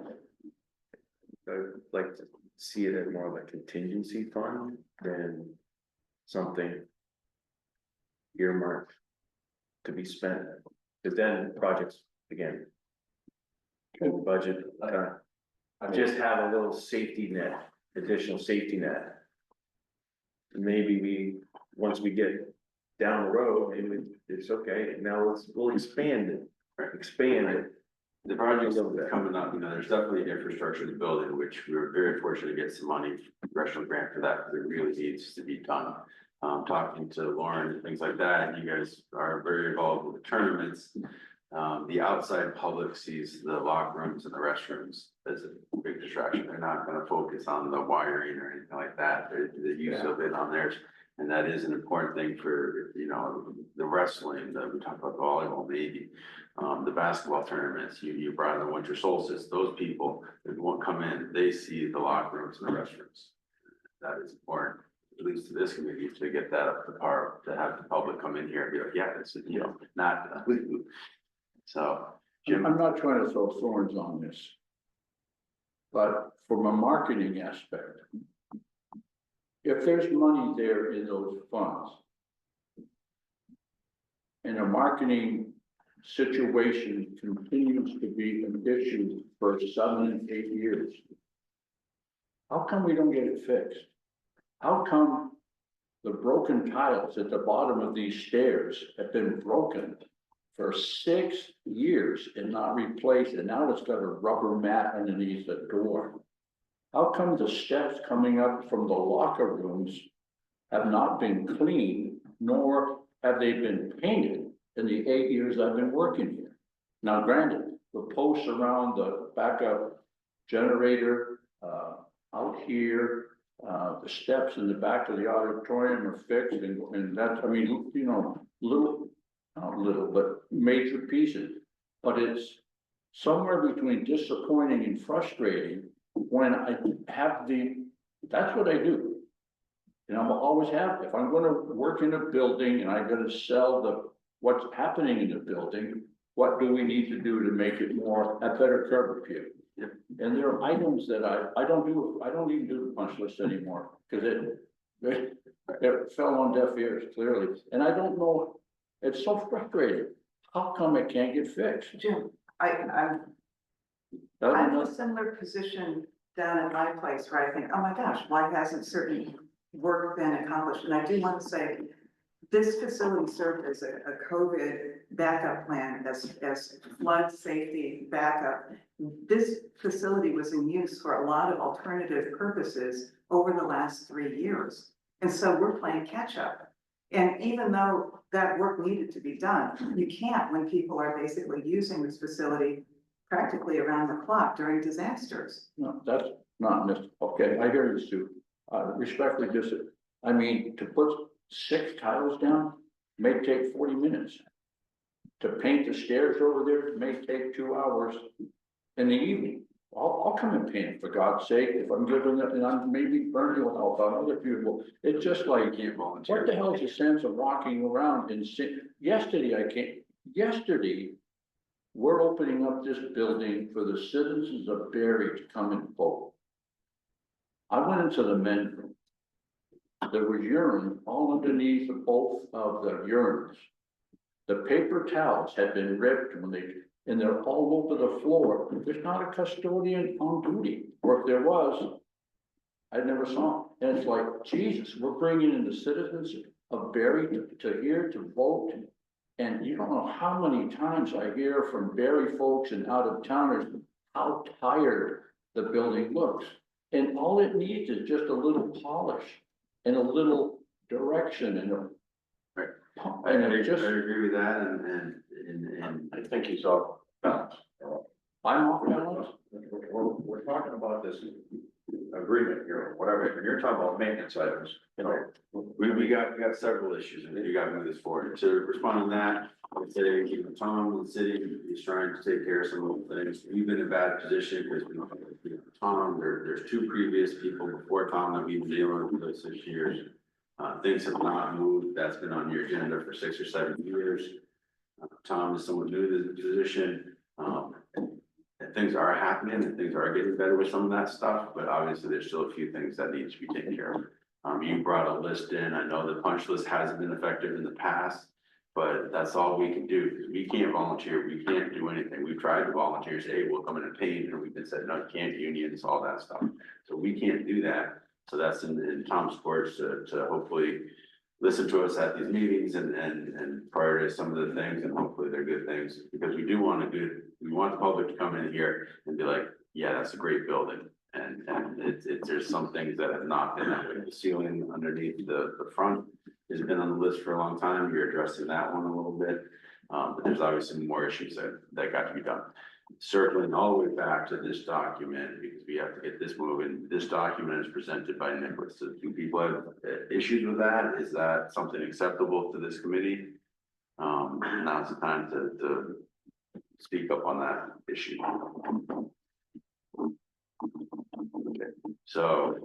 I'd like to see it as more of a contingency fund than something earmarked to be spent, because then projects, again, budget, just have a little safety net, additional safety net. Maybe once we get down the road, maybe it's okay, now we'll expand it. The project's coming up, there's definitely infrastructure in the building, which we were very fortunate to get some money, congressional grant for that, because it really needs to be done. Talking to Lauren and things like that, and you guys are very involved with the tournaments. The outside public sees the locker rooms and the restrooms as a big distraction. They're not gonna focus on the wiring or anything like that, the use of it on theirs. And that is an important thing for, the wrestling, we talked about volleyball, maybe, the basketball tournaments, you brought in the winter solstice, those people that won't come in, they see the locker rooms and the restrooms. That is important, at least to this committee, to get that up to par, to have the public come in here and be like, yeah, this is, not. So, Jim. I'm not trying to throw thorns on this. But from a marketing aspect, if there's money there in those funds, and a marketing situation continues to be an issue for 7 and 8 years, how come we don't get it fixed? How come the broken tiles at the bottom of these stairs have been broken for 6 years and not replaced, and now it's got a rubber mat underneath the door? How come the steps coming up from the locker rooms have not been cleaned, nor have they been painted in the 8 years I've been working here? Now granted, the posts around the backup generator, out here, the steps in the back of the auditorium are fixed, and that's, not little, but major pieces. But it's somewhere between disappointing and frustrating when I have that's what I do. And I will always have, if I'm gonna work in a building and I'm gonna sell what's happening in the building, what do we need to do to make it a better curb appeal? And there are items that I don't even do the punch list anymore, because it fell on deaf ears, clearly. And I don't know, it's so frustrating. How come it can't get fixed? Jim, I'm in a similar position down at my place where I think, oh my gosh, why hasn't certain work been accomplished? And I do want to say, this facility served as a COVID backup plan, as flood safety backup. This facility was in use for a lot of alternative purposes over the last 3 years. And so we're playing catch up. And even though that work needed to be done, you can't when people are basically using this facility practically around the clock during disasters. No, that's not, okay, I hear you, Sue. Respectfully, to put 6 tiles down may take 40 minutes. To paint the stairs over there may take 2 hours in the evening. I'll come and paint it, for God's sake, if I'm given it, and maybe Bernie will help out, other people. It's just like, what the hell is the sense of walking around and yesterday, we're opening up this building for the citizens of Barre to come and vote. I went into the men's room. There was urine all underneath both of the urinals. The paper towels had been ripped when they and they're all over the floor. There's not a custodian on duty, or if there was, I never saw him. And it's like, Jesus, we're bringing in the citizens of Barre to here to vote. And you don't know how many times I hear from Barre folks and out of towners how tired the building looks. And all it needs is just a little polish and a little direction and a. I And it just, agree with that, and I think he's off balance. I'm off balance. We're talking about this agreement here, whatever, and you're talking about maintenance items, you know. we got several issues, and you gotta move this forward. To respond to that, I'd say, you know, Tom, the city is trying to take care of some of the things. We've been in a bad position because, you know, Tom, there's two previous people before Tom that we've been dealing with for those 6 years. Things have not moved. That's been on your agenda for 6 or 7 years. Tom is someone new to the position. And things are happening and things are getting better with some of that stuff, but obviously there's still a few things that need to be taken care of. You brought a list in. I know the punch list hasn't been effective in the past, but that's all we can do, because we can't volunteer. We can't do anything. We've tried to volunteer, say, hey, we'll come in and paint, and we've been said, no, you can't, unions, all that stuff. So we can't do that. So that's in Tom's course to hopefully listen to us at these meetings and prioritize some of the things, and hopefully they're good things, because we do want to do, we want the public to come in here and be like, yeah, that's a great building. And there's some things that have not been that way. The ceiling underneath the front has been on the list for a long time. You're addressing that one a little bit. But there's obviously more issues that got to be done. Circling all the way back to this document, because we have to get this moving. This document is presented by Nicholas. So do people have issues with that? Is that something acceptable to this committee? Now's the time to speak up on that issue. Okay, so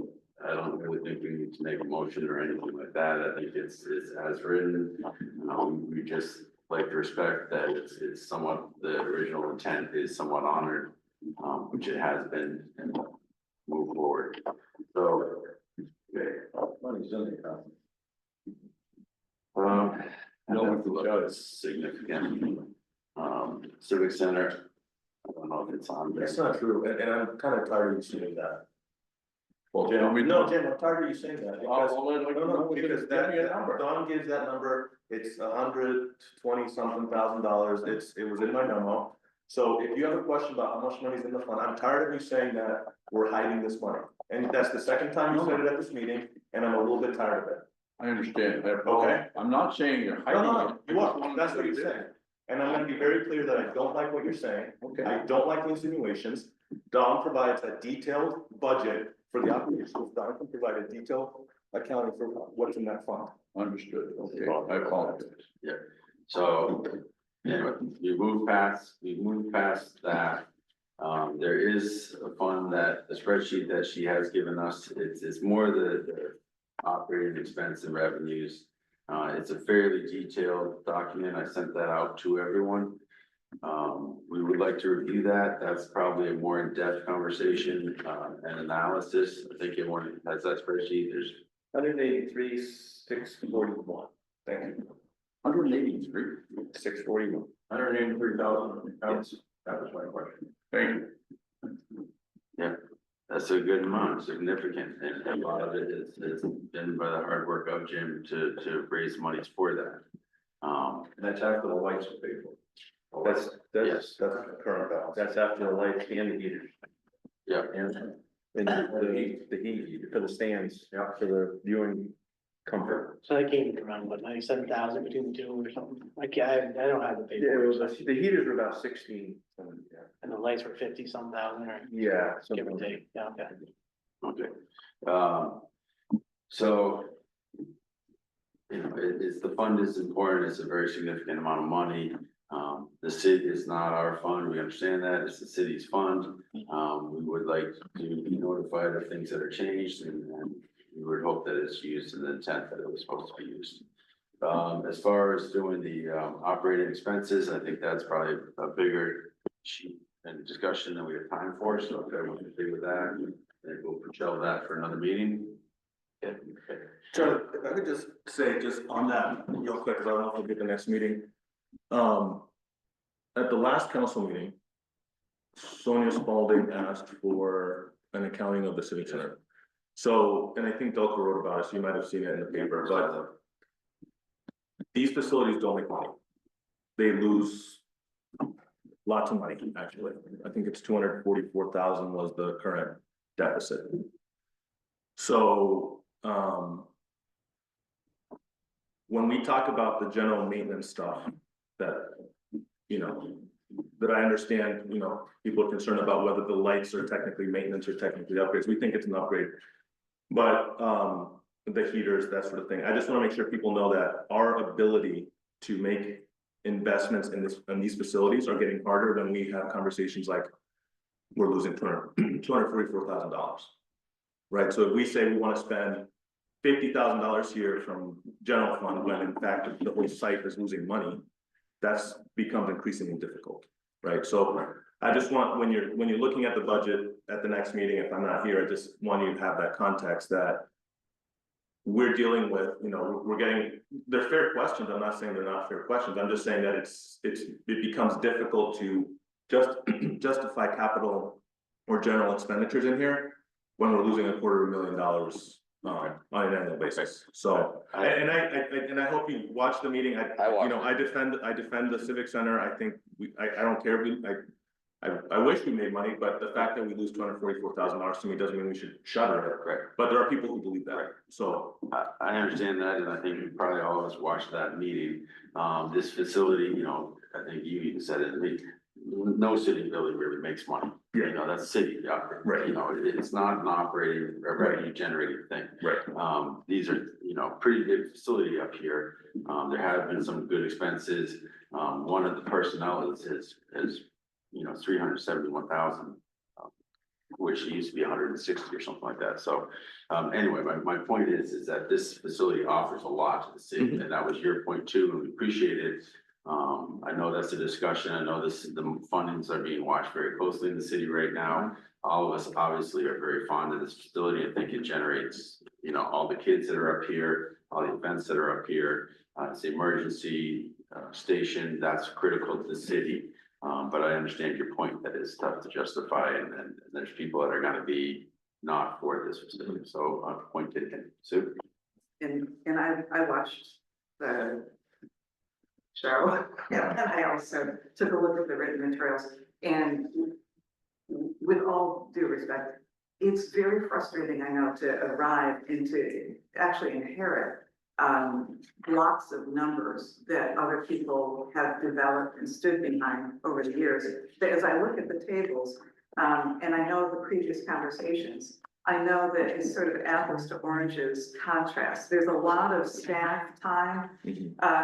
I don't really think we need to make a motion or anything like that. I think it's as written. We just like to respect that it's somewhat, the original intent is somewhat honored, which it has been, and move forward. So, okay. Money's in the account. No one can look, it's significant. Civic Center, I don't know if it's on there. That's not true, and I'm kind of tired of you saying that. Well, Jim, No, Jim, I'm tired of you saying that. because- no, Because give me a number. Don gives that number, it's $120-something thousand, it was in my memo. So if you have a question about how much money's in the fund, I'm tired of you saying that we're hiding this money. And that's the second time you said it at this meeting, and I'm a little bit tired of it. I understand. Okay. I'm not saying you're hiding. No, it. you are, that's what you're saying. And I'm gonna be very clear that I don't like what you're saying. Okay. I don't like the insinuations. Don provides a detailed budget for the operations. Don can provide a detailed accounting for what's in that fund. Understood. Okay, I apologize. Yeah, so, anyway, we moved past that. There is a fund that, the spreadsheet that she has given us, it's more the operating expense and revenues. It's a fairly detailed document. I sent that out to everyone. We would like to review that. That's probably a more in-depth conversation, and analysis. I think everyone has that spreadsheet. There's 183,641. Thank you. 183. 641. 183,000 accounts, that was my question. Thank you. That's a good amount, significant, and a lot of it is been by the hard work of Jim to raise monies for that. And that's after the lights are paid for. That's Yes. the current balance. That's after the lights and the heaters. Yeah, And the heat for the stands, for the viewing comfort. So that came around, what, 97,000 between the two or something? Like, I don't have the Yeah, it was, paper. the heaters were about 16. And the lights were 50-some thousand or Yeah. give or take, yeah, okay. okay. So. You know, it's the fund is important. It's a very significant amount of money. The city is not our fund. We understand that. It's the city's fund. We would like to be notified of things that are changed, and we would hope that it's used in the intent that it was supposed to be used. As far as doing the operating expenses, I think that's probably a bigger sheet and discussion than we have time for. So if everyone's agree with that, then we'll shelve that for another meeting. Okay. Charlie, if I could just say, just on that real quick, because I don't know if we'll get the next meeting. at the last council meeting, Sonia Spalding asked for an accounting of the civic center. So, and I think Delco wrote about it, so you might have seen it in the paper, but these facilities don't make money. They lose lots of money, actually. I think it's 244,000 was the current deficit. So, when we talk about the general maintenance stuff that, you know, that I understand, you know, people are concerned about whether the lights are technically maintenance or technically upgrades. We think it's an upgrade. But, the heaters, that sort of thing. I just want to make sure people know that our ability to make investments in these facilities are getting harder when we have conversations like we're losing $244,000. Right? So if we say we want to spend $50,000 here from general fund, when in fact the whole site is losing money, that's becomes increasingly difficult, right? So I just want, when you're looking at the budget at the next meeting, if I'm not here, I just want you to have that context that we're dealing with, you know, we're getting, they're fair questions. I'm not saying they're not fair questions. I'm just saying that it becomes difficult to justify capital or general expenditures in here when we're losing $250,000 on an annual basis. So, and I hope you watch the meeting. I defend the civic center. I think I don't care if I wish we made money, but the fact that we lose $244,000 to me doesn't mean we should shutter it. Right. But there are people who believe that. So I understand that, and I think probably all of us watched that meeting. This facility, you know, I think you even said it, no city building really makes money. Yeah. You know, that's city, Right. You know, it's not an operating, a revenue generating thing. right. These are, you know, pretty good facility up here. There have been some good expenses. One of the personnel is, you know, 371,000. Which used to be 160 or something like that. So, anyway, my point is that this facility offers a lot to the city, and that was your point too, and we appreciate it. I know that's a discussion. I know the fundings are being watched very closely in the city right now. All of us obviously are very fond of this facility. I think it generates, you know, all the kids that are up here, all the events that are up here. It's the emergency station that's critical to the city. But I understand your point that it's tough to justify, and there's people that are gonna be not for this facility. So, point taken. Sue? And I watched the show, and I also took a look at the written materials, and with all due respect, it's very frustrating, I know, to arrive and to actually inherit blocks of numbers that other people have developed and stood behind over the years. But as I look at the tables, and I know the previous conversations, I know that it's sort of apples to oranges contrast. There's a lot of staff time,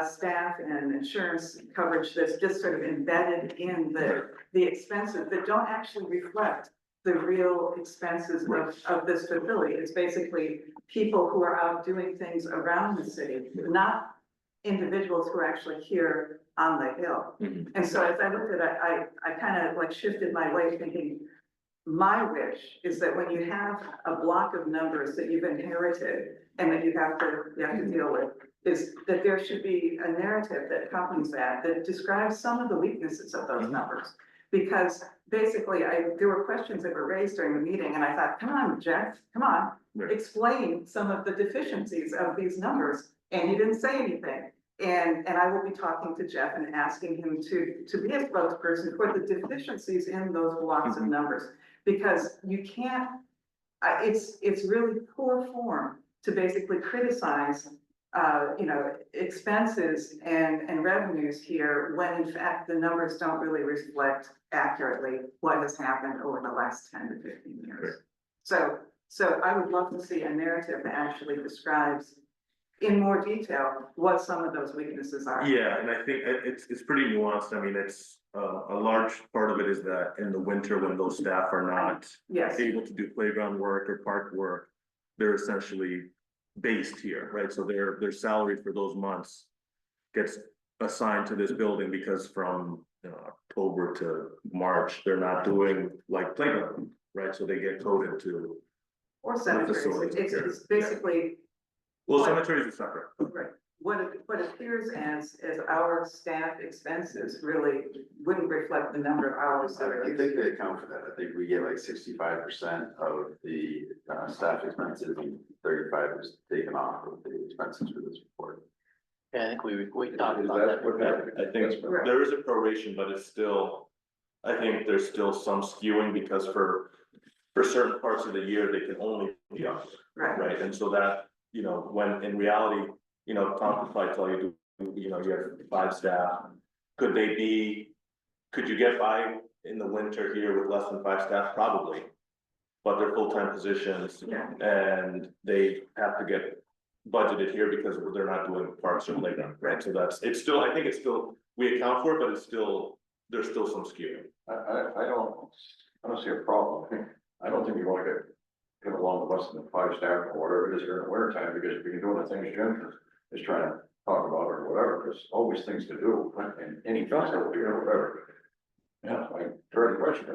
staff and insurance coverage that's just sort of embedded in the expenses that don't actually reflect the real expenses of this facility. It's basically people who are out doing things around the city, not individuals who are actually here on the hill. And so as I looked at it, I kind of like shifted my way thinking, my wish is that when you have a block of numbers that you've inherited and that you have to deal with, is that there should be a narrative that accompanies that describes some of the weaknesses of those numbers. Because basically, there were questions that were raised during the meeting, and I thought, come on, Jeff, come on, explain some of the deficiencies of these numbers, and he didn't say anything. And I will be talking to Jeff and asking him to be a spokesperson for the deficiencies in those blocks of numbers, because you can't, it's really poor form to basically criticize you know, expenses and revenues here, when in fact the numbers don't really reflect accurately what has happened over the last 10 to 15 years. So I would love to see a narrative that actually describes in more detail what some of those weaknesses are. Yeah, and I think it's pretty nuanced. I mean, it's a large part of it is that in the winter when those staff are not able to do playground work or park work, they're essentially based here, right? So their salary for those months gets assigned to this building, because from October to March, they're not doing like playground, right? So they get coded to. Or cemeteries, it's basically. Well, cemeteries are separate. Right, what appears as our staff expenses really wouldn't reflect the number of hours that are I used. think they account for that. I think we get like 65% of the staff expenses and 35 is taken off of the expenses for this report. Yeah, I think we talked Is about that that. what happened? I think there is a proration, but it's still, I think there's still some skewing because for certain parts of the year, they can only be up, Right, right? And so that, you know, when in reality, you know, Tom could probably tell you, you know, you have 5 staff. Could you get by in the winter here with less than 5 staff? Probably. But they're full-time positions yeah. and they have to get budgeted here because they're not doing parks or playground, right? So it's still, I think it's still, we account for it, but it's still, there's still some skewing. I don't see a problem. I don't think you wanna get along with less than 5 staff or whatever it is here in the winter time, because we can do the things Jim is trying to talk about or whatever, there's always things to do in any festival here or whatever. Yeah, my third question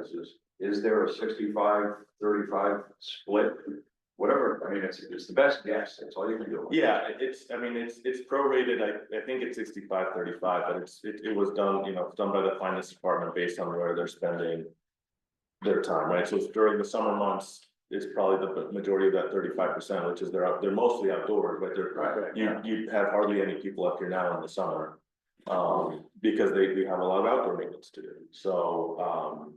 is there a 65-35 split? Whatever, I mean, it's the best guess, that's all you can do. Yeah, I mean, it's prorated, I think it's 65-35, but it was done, you know, it's done by the finance department based on where they're spending their time, right? So it's during the summer months, it's probably the majority of that 35%, which is they're mostly outdoors, but you have hardly any people up here now in the summer. Because we have a lot of outdoor maintenance to do, so,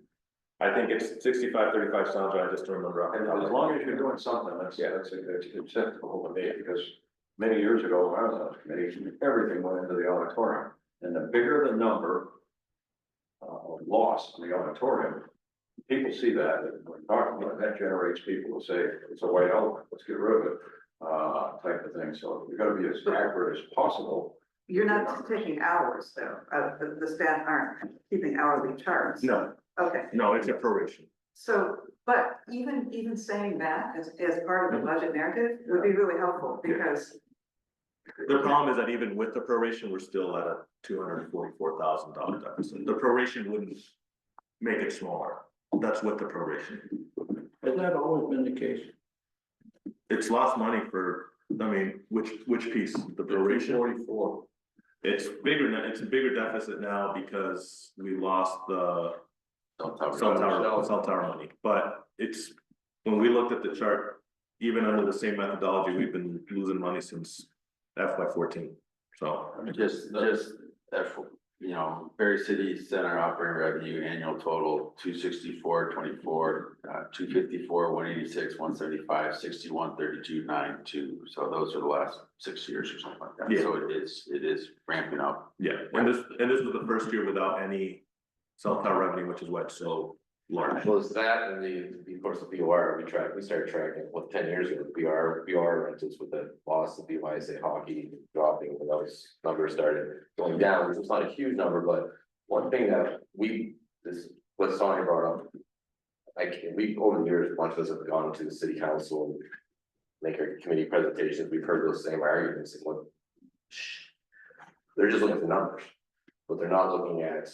I think it's 65-35 sounds right, I just don't remember. And as long as you're doing something, that's acceptable to me, because many years ago, when I was on the committee, everything went into the auditorium. And the bigger the number of loss in the auditorium, people see that, and when talking about it, that generates people to say, it's a white elephant, let's get rid of it, type of thing. So you've got to be as accurate as possible. You're not taking hours though, the staff aren't keeping hourly charts. No, Okay, no, it's a proration. so, but even saying that as part of the budget narrative would be really helpful, because The problem is that even with the proration, we're still at a $244,000 deficit. The proration wouldn't make it smaller. That's what the proration. Has that always been the case? It's lost money for, I mean, which piece, the proration? 44. It's bigger now, it's a bigger deficit now because we lost the cell tower money, but it's, when we looked at the chart, even under the same methodology, we've been losing money since FY14, so. Just, you know, Barre City Center operating revenue annual total 264.24, 254, 186, 175, 61, 32, 92. So those are the last 6 years or something like that. Yeah. So it is ramping up. Yeah, and this was the first year without any cell tower revenue, which is why it's so large. Well, it's that and of course, the BOR, we started tracking, 10 years ago, BR rentals with the loss of BYSA hockey dropping, when those numbers started going down, which was not a huge number, but one thing that what Sonia brought up, we, over the years, a bunch of us have gone to the city council and make our committee presentations, we've heard those same arguments, and they're just looking at the numbers, but they're not looking at,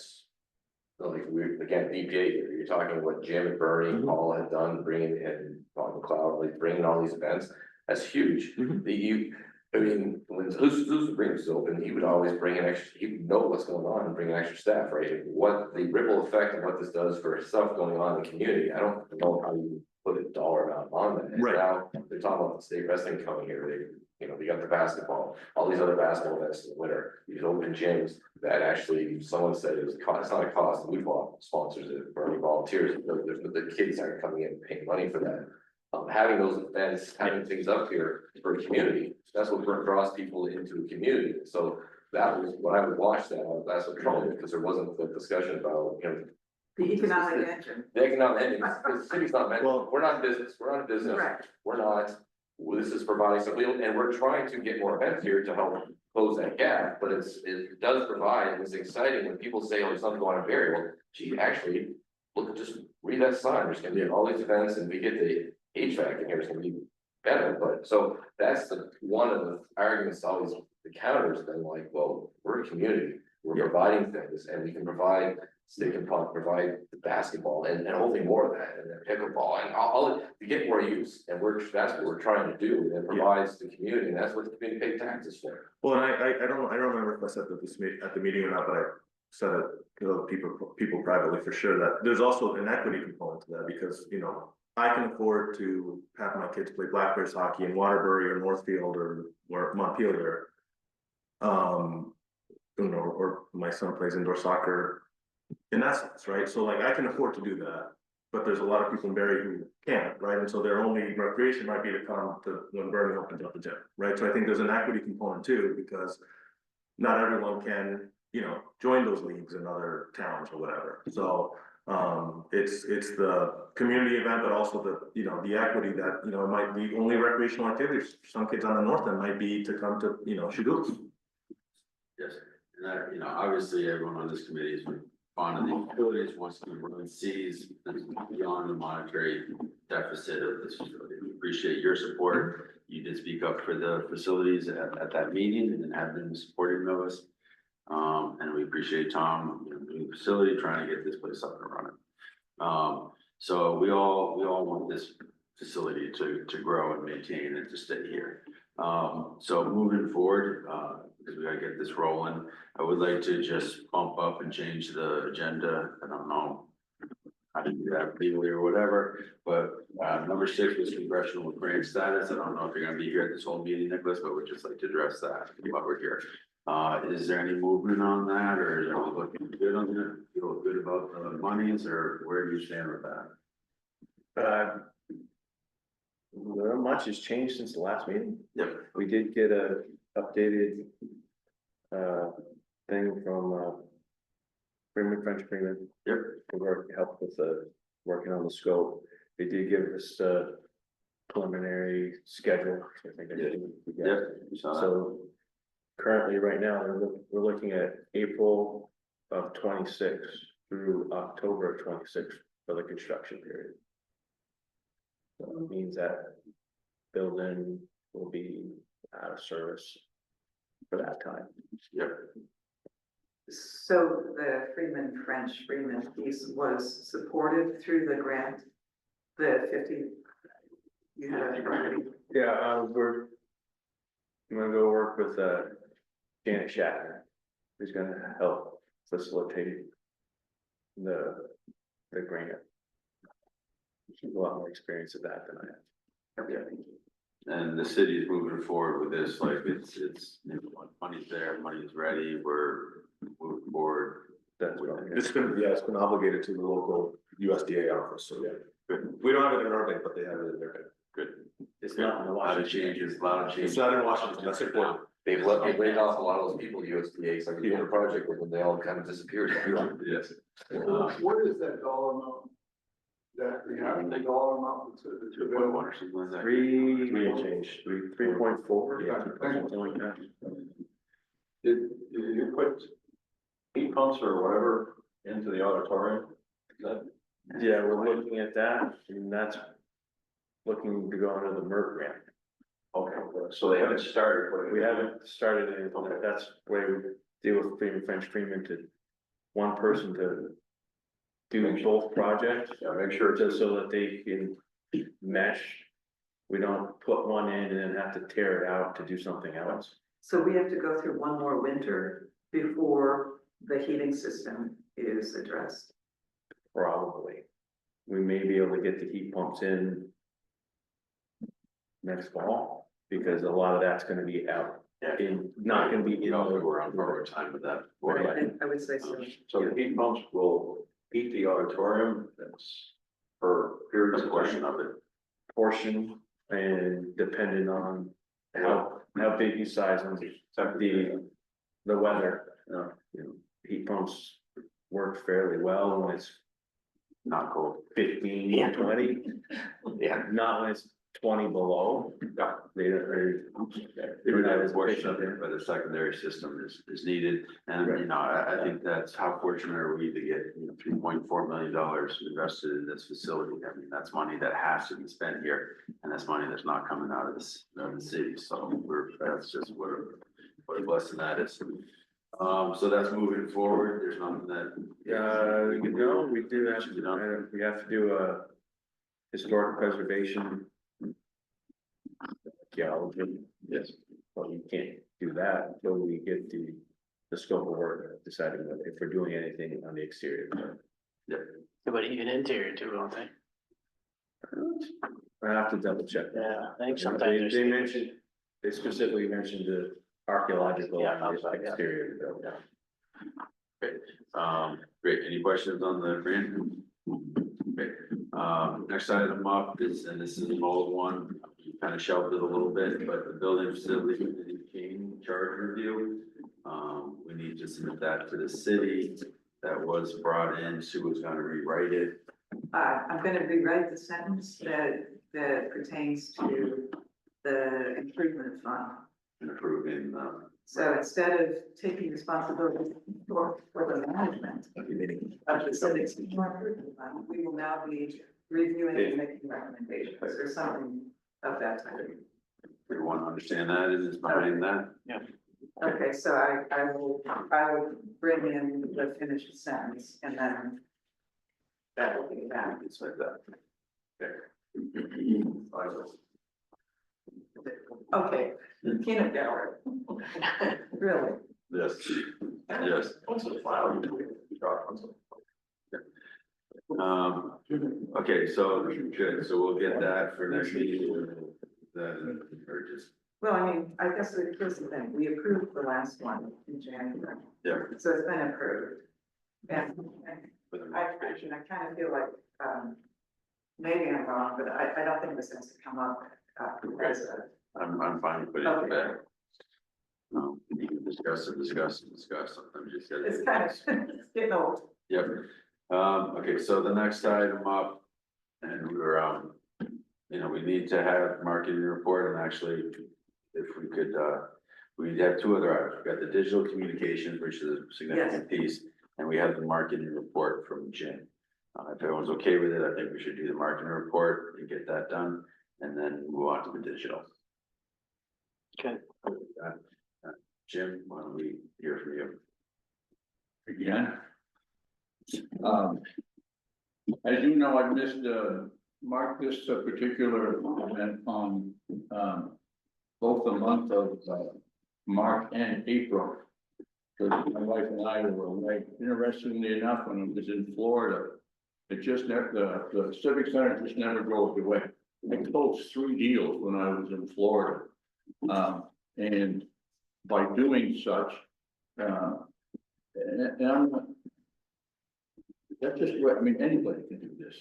like, again, BPA, you're talking what Jim and Bernie and Paul had done, bringing in on the cloud, like bringing all these events, that's huge. I mean, when who's brings open, he would always bring in extra, he would know what's going on and bring in extra staff, right? What the ripple effect of what this does for stuff going on in the community, I don't know how you put a dollar amount on that. Right. Now, they're talking about the state wrestling coming here, they got the basketball, all these other basketball events in the winter, these open gyms that actually, someone said it was a cost, it's not a cost, we sponsors it, or any volunteers, the kids aren't coming in and paying money for that. Having those events, having things up here for a community, that's what draws people into a community, so that was, when I would watch that, that's what troubled me, because there wasn't the discussion about, the economic engine. the economic engine, the city's not meant, Well- we're not in business, we're not in business. Right. We're not, this is providing something, and we're trying to get more events here to help close that gap, but it does provide, and it's exciting when people say, oh, there's something going on in Barre, well, gee, actually, look, just read that sign, there's gonna be all these events, and we get the HVAC in here, it's gonna be better, but, so that's one of the arguments, always the counters, been like, well, we're a community, we're providing things, and we can provide so they can probably provide the basketball and hopefully more of that, and then pickleball, and all, to get more use, and that's what we're trying to do, and it provides the community, and that's what the community pays taxes for. Well, and I don't remember if I said that at the meeting or not, but I said it to people privately for sure, that there's also an equity component to that, because, you know, I can afford to have my kids play Black Bears hockey in Waterbury or Northfield or Montpelier. You know, or my son plays indoor soccer in essence, right? So like I can afford to do that, but there's a lot of people in Barre who can't, right? And so their only recreation might be to come to when Barre opens up the gym, right? So I think there's an equity component too, because not everyone can, you know, join those leagues in other towns or whatever. So it's the community event, but also the, you know, the equity that, you know, it might be only recreational activities. Some kids on the north end might be to come to, you know, shoot hoops. Yes, and that, you know, obviously everyone on this committee is fond of the utilities, wants to run sees beyond the monetary deficit of this facility. We appreciate your support. You did speak up for the facilities at that meeting and have been supporting those. And we appreciate Tom, you know, the new facility, trying to get this place up and running. So we all want this facility to grow and maintain and to stay here. So moving forward, because we gotta get this rolling, I would like to just bump up and change the agenda. I don't know how to do that legally or whatever, but number 6 was congressional grant status. I don't know if you're gonna be here at this whole meeting, Nicholas, but we'd just like to address that while we're here. Is there any movement on that, or is everyone looking good on it? Feel good about the monies, or where do you stand with that? Not much has changed since the last meeting. Yep. We did get a updated thing from French Freeman. Yep. To help with working on the scope. They did give us a preliminary schedule. I think I did. Yep. So currently, right now, we're looking at April of 26 through October of 26 for the construction period. So it means that building will be out of service for that time. Yep. So the French Freeman piece was supported through the grant, the 50. You had it already. Yeah, I'm gonna go work with Janet Shatner, who's gonna help facilitate the grant. She's a lot more experience at that than I have. Yeah. And the city is moving forward with this, like it's, you know, money's there, money's ready, we're moving forward. That's what I'm. It's been obligated to the local USDA office, so yeah. Good. We don't have it in Irving, but they have it in Irving. Good. It's not in the A lot of Washington. changes, a lot of changes. It's not in Washington, that's important. They've laid off a lot of those people, USDA, so we did a project with them, they all kind of disappeared. Yes. What is that dollar amount? That we have, the dollar amount to 2.1 or something like that. Three and change, 3.4, Yeah. something like that. Did you put heat pumps or whatever into the auditorium? Is that? Yeah, we're looking at that, and that's looking to go into the MERT grant. Okay, so they haven't started. putting it We in. haven't started anything, that's the way we deal with French Freeman to one person to do both projects, Yeah, make sure it's just so that they can mesh. We don't put one in and then have to tear it out to do something else. So we have to go through one more winter before the heating system is addressed. Probably. We may be able to get the heat pumps in next fall, because a lot of that's gonna be out not gonna be in. We're on forward time with that. I would say so. So the heat pumps will heat the auditorium, that's for periods of Portion time. of it. Portion, and depending on how big you size them, the weather. You know, heat pumps work fairly well when it's Not cold. 15, 20. Yeah. Not when it's 20 below. Yeah. They're That not is as portion of efficient. it, but the secondary system is needed. And, you know, I think that's how fortunate are we to get, you know, $3.4 million invested in this facility. I mean, that's money that has to be spent here, and that's money that's not coming out of the city. So that's just what a blessing that is. So that's moving forward, there's nothing that. You know, we do have to, we have to do a historic preservation. Archaeology, yes, but we can't do that until we get the scope of work, deciding whether if we're doing anything on the exterior. But even interior too, don't they? I have to double check. Yeah, I think They, sometimes they there's. mentioned, they specifically mentioned the archaeological Yeah, and outside, yeah. exterior. building. Great, any questions on the grant? Okay, next item up is, and this is an old one, you kind of shelved it a little bit, but the building facility change charge review. We need to submit that to the city, that was brought in, Sue was gonna rewrite it. I'm gonna rewrite the sentence that pertains to the improvement fund. And approving, So instead of taking responsibility for the management of the city's improvement fund, we will now be reviewing and making recommendations or something of that type. everyone understand that, and is behind that? Okay, so I will bring in the finished sentence and then that will be that. It's like that. Okay, peanut gallery. Really? Yes, yes. Okay, so, good, so we'll get that for next meeting, then, or just, Well, I mean, I guess here's the thing, we approved the last one in January, yeah. so it's been approved. And I kind of feel like, maybe I'm wrong, but I don't think this has to come up, as a. I'm fine with putting it back. You can discuss and discuss and discuss, sometimes you just gotta. It's kind of, it's getting old. Yep, okay, so the next item up, and we were, you know, we need to have marketing report, and actually, if we could, we have two other items, we got the digital communications, which is a significant piece, and we have the marketing report from Jim. If everyone's okay with it, I think we should do the marketing report and get that done, and then move on to the digital. Okay. Jim, why don't we hear from you? Again. As you know, I missed, marked this particular event on, both the month of, March and April. Because my wife and I were away. Interestingly enough, when I was in Florida, it just never, the Civic Center just never goes away. I closed 3 deals when I was in Florida. And by doing such, and I'm not, that's just what, I mean, anybody can do this,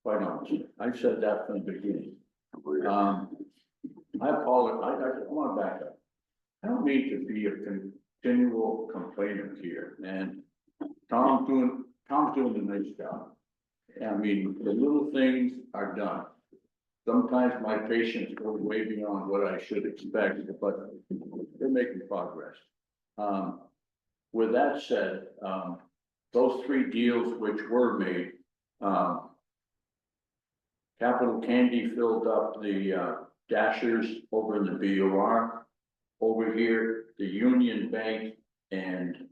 quite honestly. I've said that from the beginning. I apologize, I want to back up. I don't mean to be a continual complainant here, and Tom's doing a nice job. I mean, the little things are done. Sometimes my patience goes way beyond what I should expect, but they're making progress. With that said, those 3 deals which were made, Capital Candy filled up the dashers over in the BOR. Over here, the Union Bank and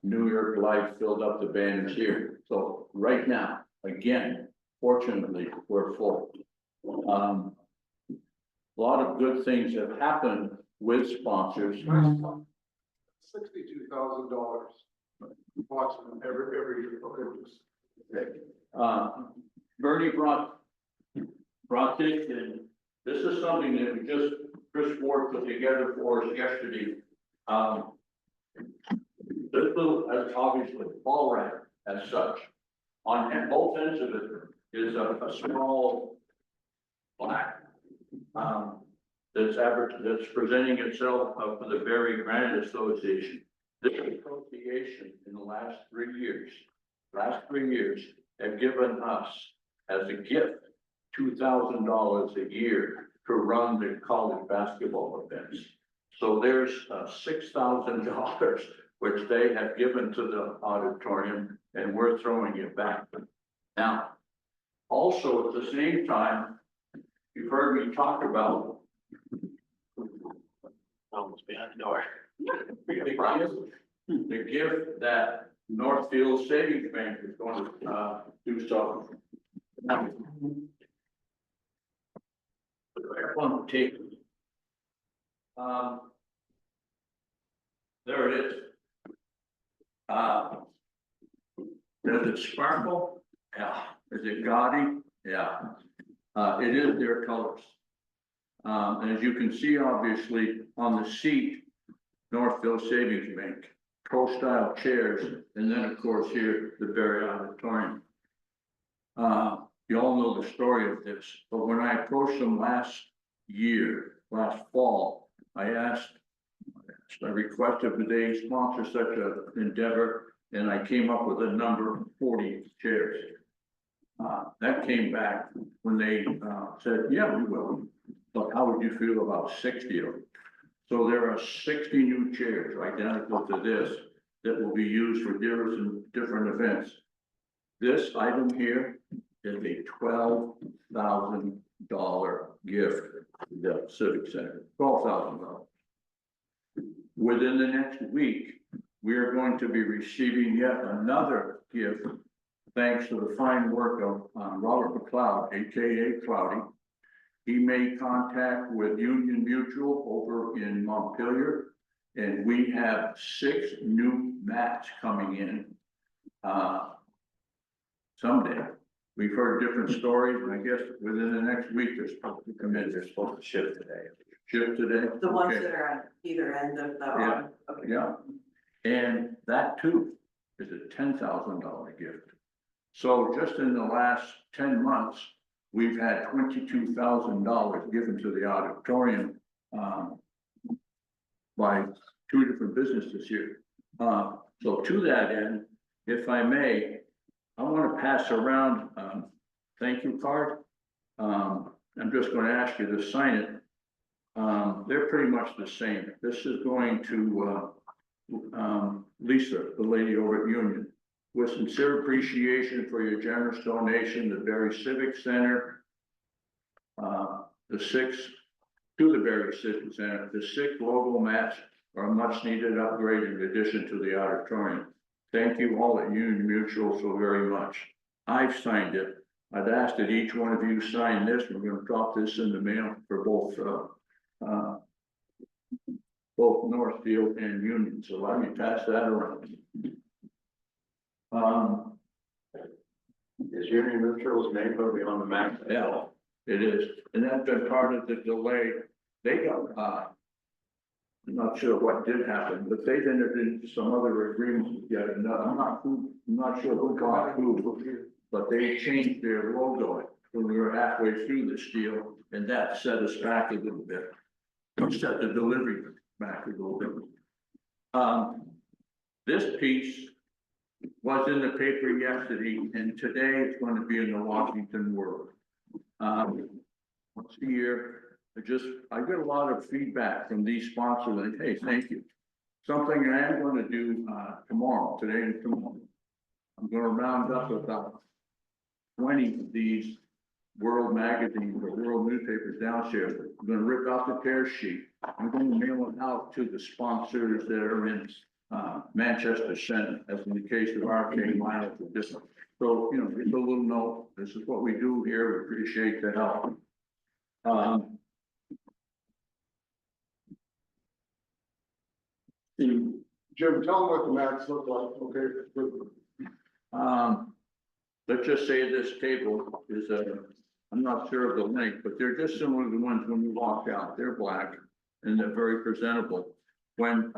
New York Life filled up the banners here. So right now, again, fortunately, we're full. A lot of good things have happened with sponsors. $62,000 approximately every year. Bernie brought this in. This is something that we just, Chris Ward put together for us yesterday. This little, as obviously ball rack as such, on both ends of it is a small plaque. That's presenting itself for the Barre Granite Association. This association in the last 3 years, have given us as a gift $2,000 a year to run the college basketball events. So there's $6,000 which they have given to the auditorium, and we're throwing it back. Now, also at the same time, you've heard me talk about Almost behind the door. the gift that Northfield Savings Bank is going to, do so. One take. There it is. Does it sparkle? Yeah. Is it gaudy? Yeah. It is their colors. And as you can see, obviously, on the seat, Northfield Savings Bank, pro-style chairs, and then, of course, here, the Barre Auditorium. You all know the story of this, but when I approached them last fall, I requested that they sponsor such an endeavor, and I came up with a number of 40 chairs. That came back when they, said, yeah, we will, but how would you feel about 60 of them? So there are 60 new chairs identical to this that will be used for different events. This item here is a $12,000 gift to the Civic Center, $12,000. Within the next week, we are going to be receiving yet another gift, thanks to the fine work of Robert McLeod, AKA Cloudy. He made contact with Union Mutual over in Montpelier, and we have 6 new mats coming in someday. We've heard different stories, and I guess within the next week, they're supposed to come in. They're supposed to ship today. Ship today? The ones Okay. that are on either end of the. Yeah. Okay. Yeah, and that too is a $10,000 gift. So just in the last 10 months, we've had $22,000 given to the auditorium by 2 different businesses here. So to that end, if I may, I want to pass around thank you card. I'm just going to ask you to sign it. They're pretty much the same. This is going to Lisa, the lady over at Union. With sincere appreciation for your generous donation, the Barre Civic Center, the 6 to the Barre Civic Center, the 6 logo mats are a much needed upgrade in addition to the auditorium. Thank you all at Union Mutual so very much. I've signed it. I'd ask that each one of you sign this. We're going to drop this in the mail for both Northfield and Union. So let me pass that around. Is Union Mutual's name going to be on the map? Yeah, it is. And that's been part of the delay. They got, I'm not sure what did happen, but they've entered into some other agreements yet. And I'm not sure who got who, but they changed their logo when we were halfway through this deal, and that set us back a little bit. Set the delivery back a little bit. This piece was in the paper yesterday, and today it's going to be in the Washington World. Once a year, I get a lot of feedback from these sponsors, like, hey, thank you. Something I am going to do tomorrow, today and tomorrow. I'm going to round up about 20 of these world magazines or world newspapers downstairs. I'm going to rip out the tear sheet. I'm going to mail it out to the sponsors that are in Manchester Senate, as in the case of RK Miles or different. So, you know, just a little note, this is what we do here. We appreciate the help. Jim, tell them what the mats look like, okay? Let's just say this table is I'm not sure of the length, but they're just similar to the ones when you walk out. They're black and they're very presentable. When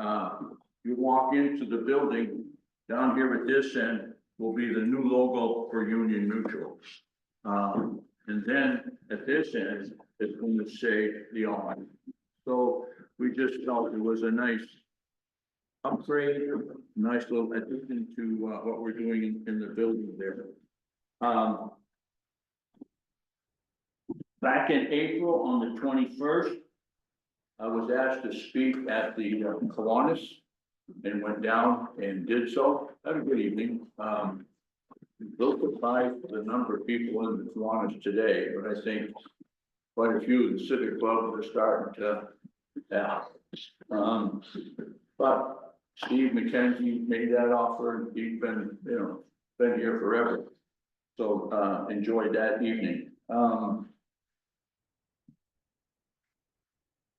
you walk into the building, down here at this end will be the new logo for Union Mutual. And then at this end, it's going to say the on. So we just felt it was a nice upgrade, nice little addition to what we're doing in the building there. Back in April on the 21st, I was asked to speak at the Kiwanis and went down and did so. Had a good evening. Little surprised the number of people in the Kiwanis today, but I think quite a few of the civic clubs are starting to, yeah. But Steve McKenzie made that offer, and he's been, been here forever. So, enjoyed that evening.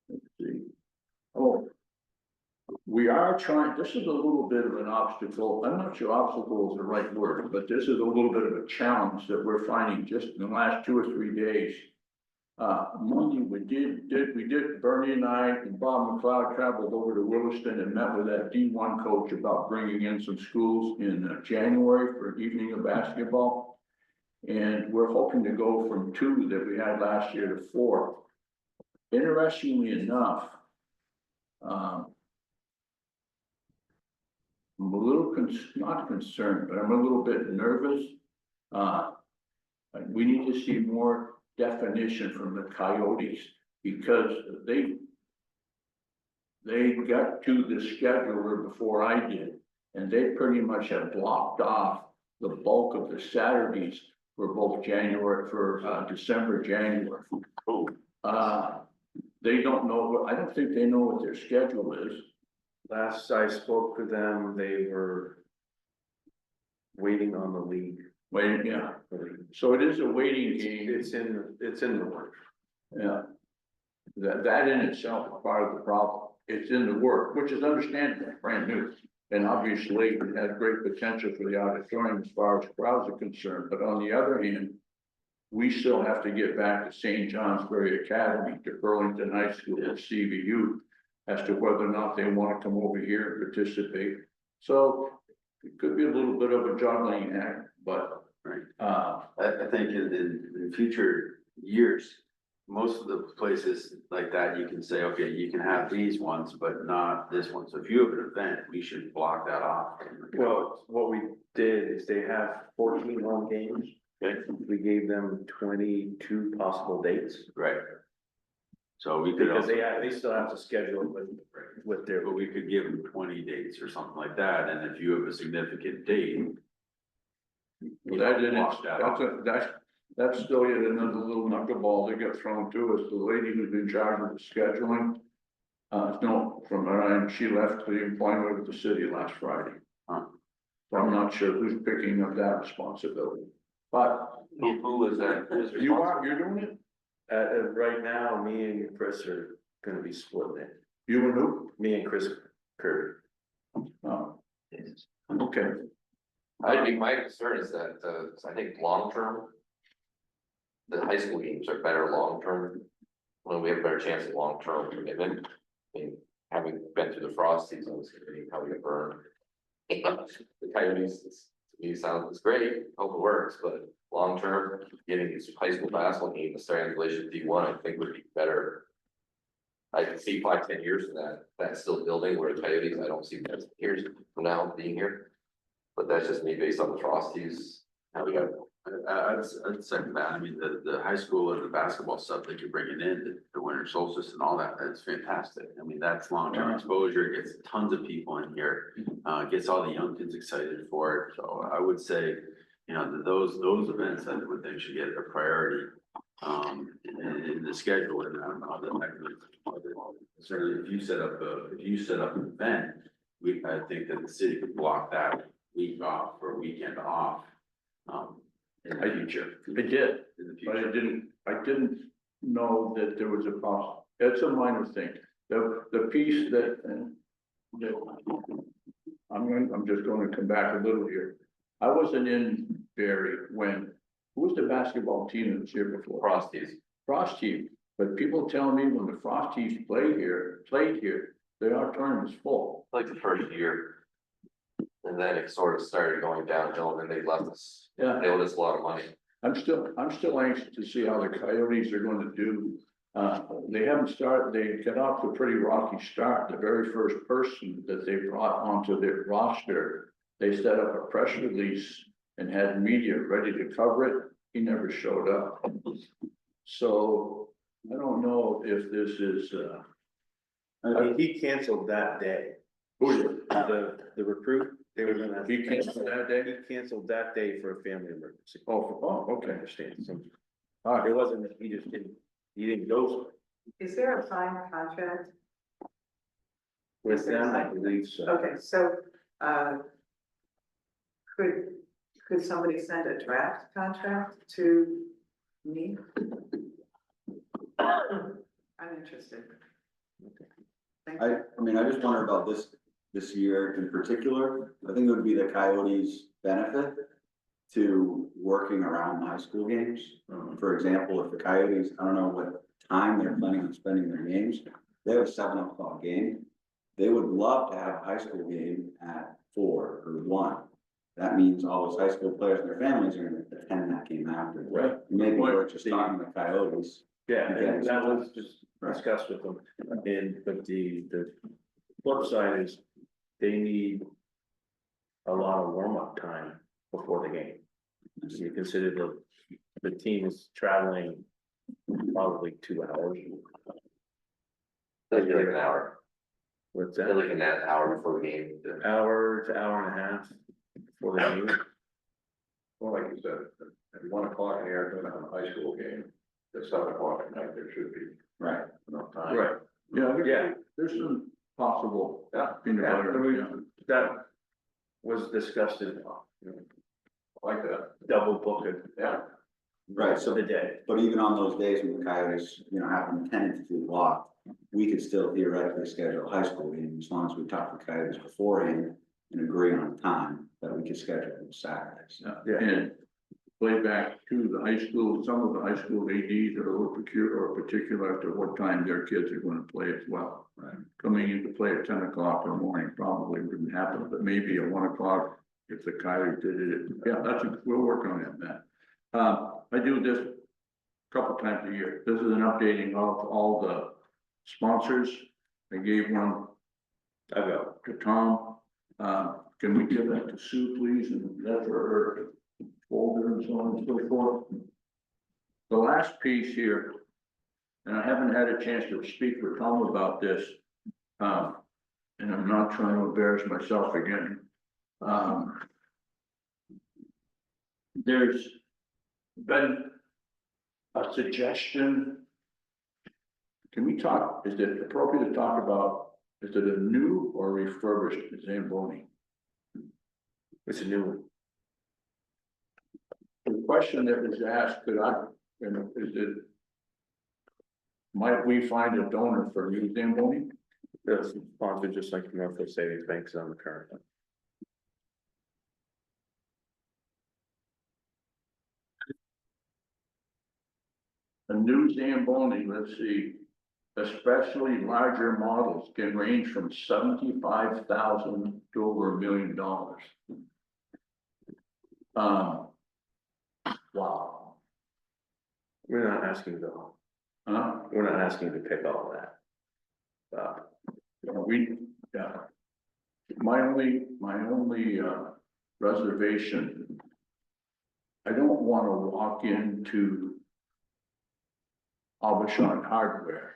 Let's see. Oh. We are trying, this is a little bit of an obstacle, I'm not sure obstacle is the right word, but this is a little bit of a challenge that we're finding just in the last 2 or 3 days. Monday, Bernie and I and Bob McLeod traveled over to Williston and met with that D1 coach about bringing in some schools in January for an evening of basketball. And we're hoping to go from 2 that we had last year to 4. Interestingly enough, I'm a little not concerned, but I'm a little bit nervous. We need to see more definition from the Coyotes because they got to the scheduler before I did, and they pretty much have blocked off the bulk of the Saturdays for both December, January. They don't know, I don't think they know what their schedule is. Last I spoke to them, they were waiting on the league. Wait, yeah, so it is a waiting game. It's in the works. Yeah. That in itself is part of the problem. It's in the work, which is understandable, brand new. And obviously it has great potential for the auditorium as far as crowds are concerned. But on the other hand, we still have to get back to St. Johnsbury Academy, to Burlington High School, or CVU, as to whether or not they want to come over here and participate. So it could be a little bit of a juggling act, but Right. I think in future years, most of the places like that, you can say, okay, you can have these ones, but not this one. So if you have an event, we should block that off. Well, what we did is they have 14 home games. Okay. We gave them 22 possible dates. Right. So we could Because also, they still have to schedule it with their. but we could give them 20 dates or something like that, and if you have a significant date. well, that's still yet another little knuckleball that got thrown to us. The lady who's in charge of the scheduling. No, from her end, she left the employment with the city last Friday. So I'm not sure who's picking up that responsibility, but Who was that? you're doing it? Right now, me and Chris are gonna be splitting it. You and who? Me and Chris Curry. Oh, okay. I think my concern is that, I think long-term, the high school games are better long-term. When we have a better chance of long-term commitment. I mean, having been through the frost seasons, how we get burned. The Coyotes, to me, sounds great, hope it works, but long-term, getting these high school basketball games, starting relation D1, I think would be better. I can see 5-10 years from that's still building, where the Coyotes, I don't see that years from now being here. But that's just me based on the Frosties, how we got. I'd second that. I mean, the high school and the basketball stuff that you're bringing in, the winter solstice and all that, that's fantastic. I mean, that's long-term exposure, gets tons of people in here, gets all the young kids excited for it. So I would say, those events, I would think should get a priority. In the schedule, and I don't know that. Certainly, if you set up an event, I think that the city could block that week off or weekend off. In the future. I did, In the but future. I didn't know that there was a cost. It's a minor thing. The piece that, I'm just going to come back a little here. I wasn't in Barre who was the basketball team that was here before? Frosties. Frost team, but people tell me when the Frosties played here, their tournament's full. Like the first year. And then it sort of started going downhill, and then they left us, Yeah. they owed us a lot of money. I'm still anxious to see how the Coyotes are going to do. They haven't started, they got off to a pretty rocky start. The very first person that they brought onto their roster, they set up a press release and had media ready to cover it. He never showed up. So I don't know if this is, He canceled that day. The recruit, they were gonna. He canceled that day? He canceled that day for a family emergency. Oh, I okay. understand. So All right. it wasn't, he just didn't, he didn't go. Is there a signed contract? With them, I believe so. Okay, so, could somebody send a draft contract to me? I'm interested. Thank you. I mean, I just wonder about this year in particular. I think it would be the Coyotes' benefit to working around high school games. For example, if the Coyotes, I don't know what time they're planning on spending their games, they have a 7 o'clock game. They would love to have a high school game at 4 or 1. That means all those high school players and their families are gonna attend that game after. Right. Maybe we're just talking to the Coyotes. Yeah, and that was just discussed with them, and, but the flip side is, they need a lot of warm-up time before the game. So you consider the team is traveling probably 2 hours. Like an hour, What's they're that? looking at an hour before the game. Hour to hour and a half before the game. Well, like you said, at 1 o'clock in the afternoon on a high school game, at 7 o'clock at night, there should be Right. enough time. Right, Yeah, yeah. there's some possible Yeah, peanut Yeah, butter. I mean, yeah. that was discussed in, like that, double book it. yeah. Right, So so the day. but even on those days when the Coyotes, have them tentatively blocked, we could still theoretically schedule a high school game as long as we talk to the Coyotes beforehand and agree on a time that we could schedule on Saturdays. Yeah. And play back to the high school, some of the high school ADs are a little peculiar or particular to what time their kids are gonna play as well. Right. Coming into play at 10 o'clock in the morning probably wouldn't happen, but maybe at 1 o'clock, if the Coyotes did it, yeah, we'll work on that, Matt. I do this a couple times a year. This is an updating of all the sponsors. I gave one I go. to Tom. Can we give that to Sue, please, and that's for her folder and so on and so forth. The last piece here, and I haven't had a chance to speak with Tom about this, and I'm not trying to embarrass myself again. There's been a suggestion. Can we talk, is it appropriate to talk about, is it a new or refurbished Zamboni? It's a new one. The question that was asked, is it? Might we find a donor for a new Zamboni? It's sponsored just like Northwood Savings Banks on the current one. A new Zamboni, let's see, especially larger models can range from 75,000 to over $1 million. Wow. We're not asking though, we're not asking to pick all of that. Yeah. My only reservation. I don't want to walk into Abishon Hardware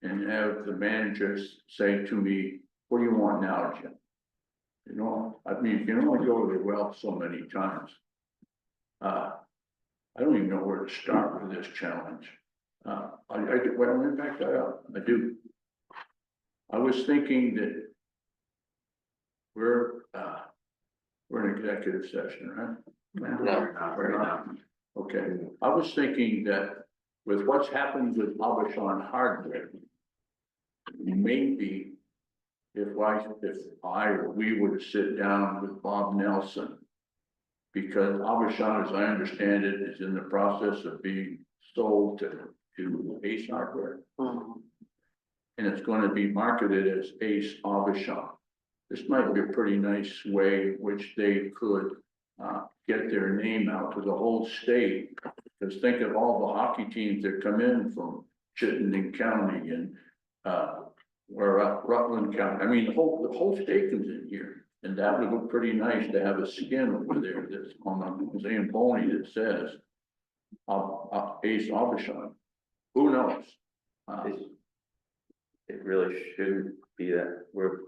and have the managers say to me, what do you want now, Jim? You know, I mean, you can only go to the well so many times. I don't even know where to start with this challenge. Well, let me back that up. I do. I was thinking that we're in executive session, right? No, We're not. Okay, I was thinking that with what's happened with Abishon Hardware, maybe if we were to sit down with Bob Nelson, because Abishon, as I understand it, is in the process of being sold to Ace Hardware. And it's going to be marketed as Ace Abishon. This might be a pretty nice way in which they could get their name out to the whole state. Because think of all the hockey teams that come in from Chittenden County and Rutland County. I mean, the whole state comes in here. And that would look pretty nice to have a skin over there that's on the Zamboni that says Ace Abishon. Who knows? It really shouldn't be that, we're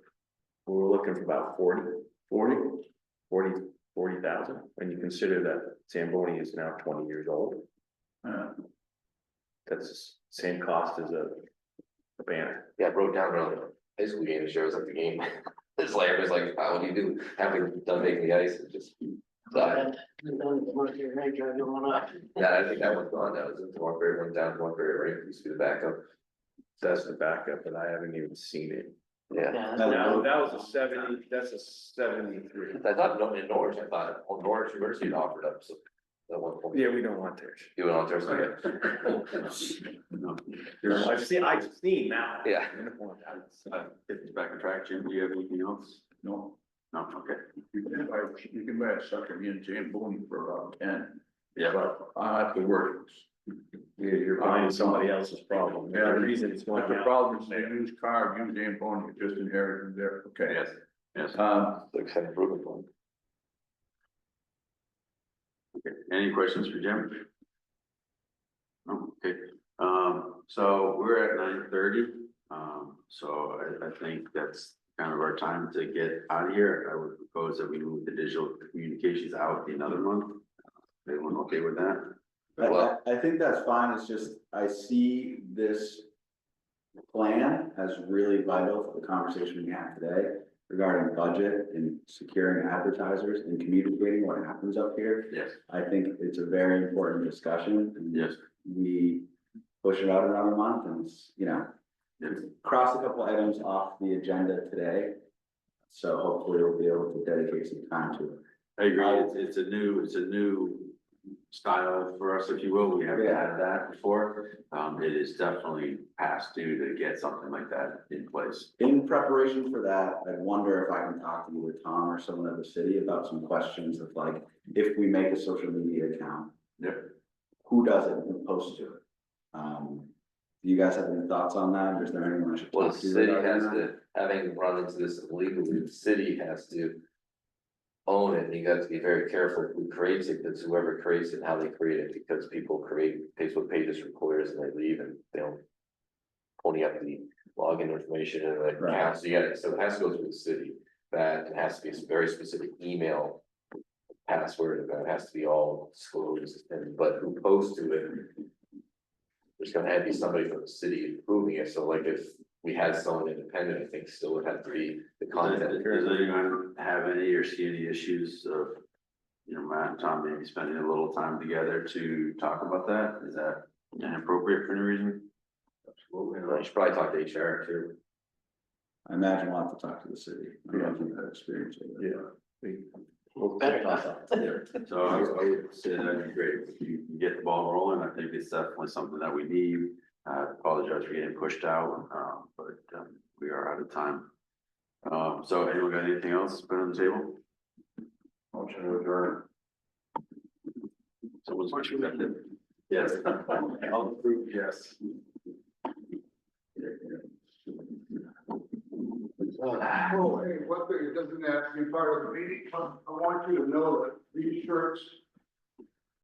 looking for about 40,000, when you consider that Zamboni is now 20 years old. That's the same cost as a banner. Yeah, I wrote down earlier. high school game, shows up the game. His lamp is like, what do you do? Having done making the ice and just. died. Yeah, I think that one's gone now. It's North Berry, went down to North Berry, right? Used to be the backup. That's the backup, but I haven't even seen it. Yeah. No, that was a 70, that's a 73. I thought in Norwich, I thought, Norwich University had offered up some. At one point. Yeah, we don't want theirs. You went on Thursday. I've seen now. Yeah. Get this back on track, Jim, do you have anything else? No, No, okay. you can buy a sucker me and Zamboni for about 10, Yeah, but I have to work. Yeah, you're buying somebody else's problem. Yeah, The reason it's going But the out. problem is they use car, use Zamboni, it just inherited from there, okay? yes, yes. Like said, improvement plan. Okay, any questions for Jim? No, okay, so we're at 9:30, so I think that's kind of our time to get out of here. I would propose that we move the digital communications out another month. Everyone okay with that? I think that's fine, it's just, I see this plan as really vital for the conversation we had today regarding budget and securing advertisers and communicating what happens up here. Yes. I think it's a very important discussion. And Yes. we push it out another month and it's, cross a couple items off the agenda today. So hopefully we'll be able to dedicate some time to it. I agree, it's a new style for us, if you will, we haven't had that before. It is definitely past due to get something like that in place. In preparation for that, I wonder if I can talk to either Tom or someone at the city about some questions of like, if we make a social media account. Yep. Who does it and who posts to it? Do you guys have any thoughts on that? Or is there anyone I should Well, talk the to? city regarding has that? to, having run into this legally, the city has to. Own it, and you got to be very careful who creates it, because whoever creates it, how they create it, because people create Facebook pages for employers and they leave and they don't. Pony up the login information and the Right. accounts, so it has to go through the city, that it has to be a very specific email. Password, and that has to be all disclosed, but who posts to it. There's gonna have to be somebody from the city approving it, so like if we had someone independent, I think still would have to be the content. Does anyone have any or see any issues of, Matt and Tom maybe spending a little time together to talk about that? Is that inappropriate for any reason? Absolutely, and I should probably talk to HR too. I imagine we'll have to talk to the city. I don't know if you've had experience with it. We'll Better talk not. about it. So I would say that'd be great, if you can get the ball rolling, I think it's definitely something that we need. Apologize for getting pushed out, but we are out of time. So anyone got anything else to put on the table? Motion to adjourn. Someone's accepted. Yes. All approved, yes. Oh, hey, one thing, it doesn't have to be part of the meeting, I want you to know that these shirts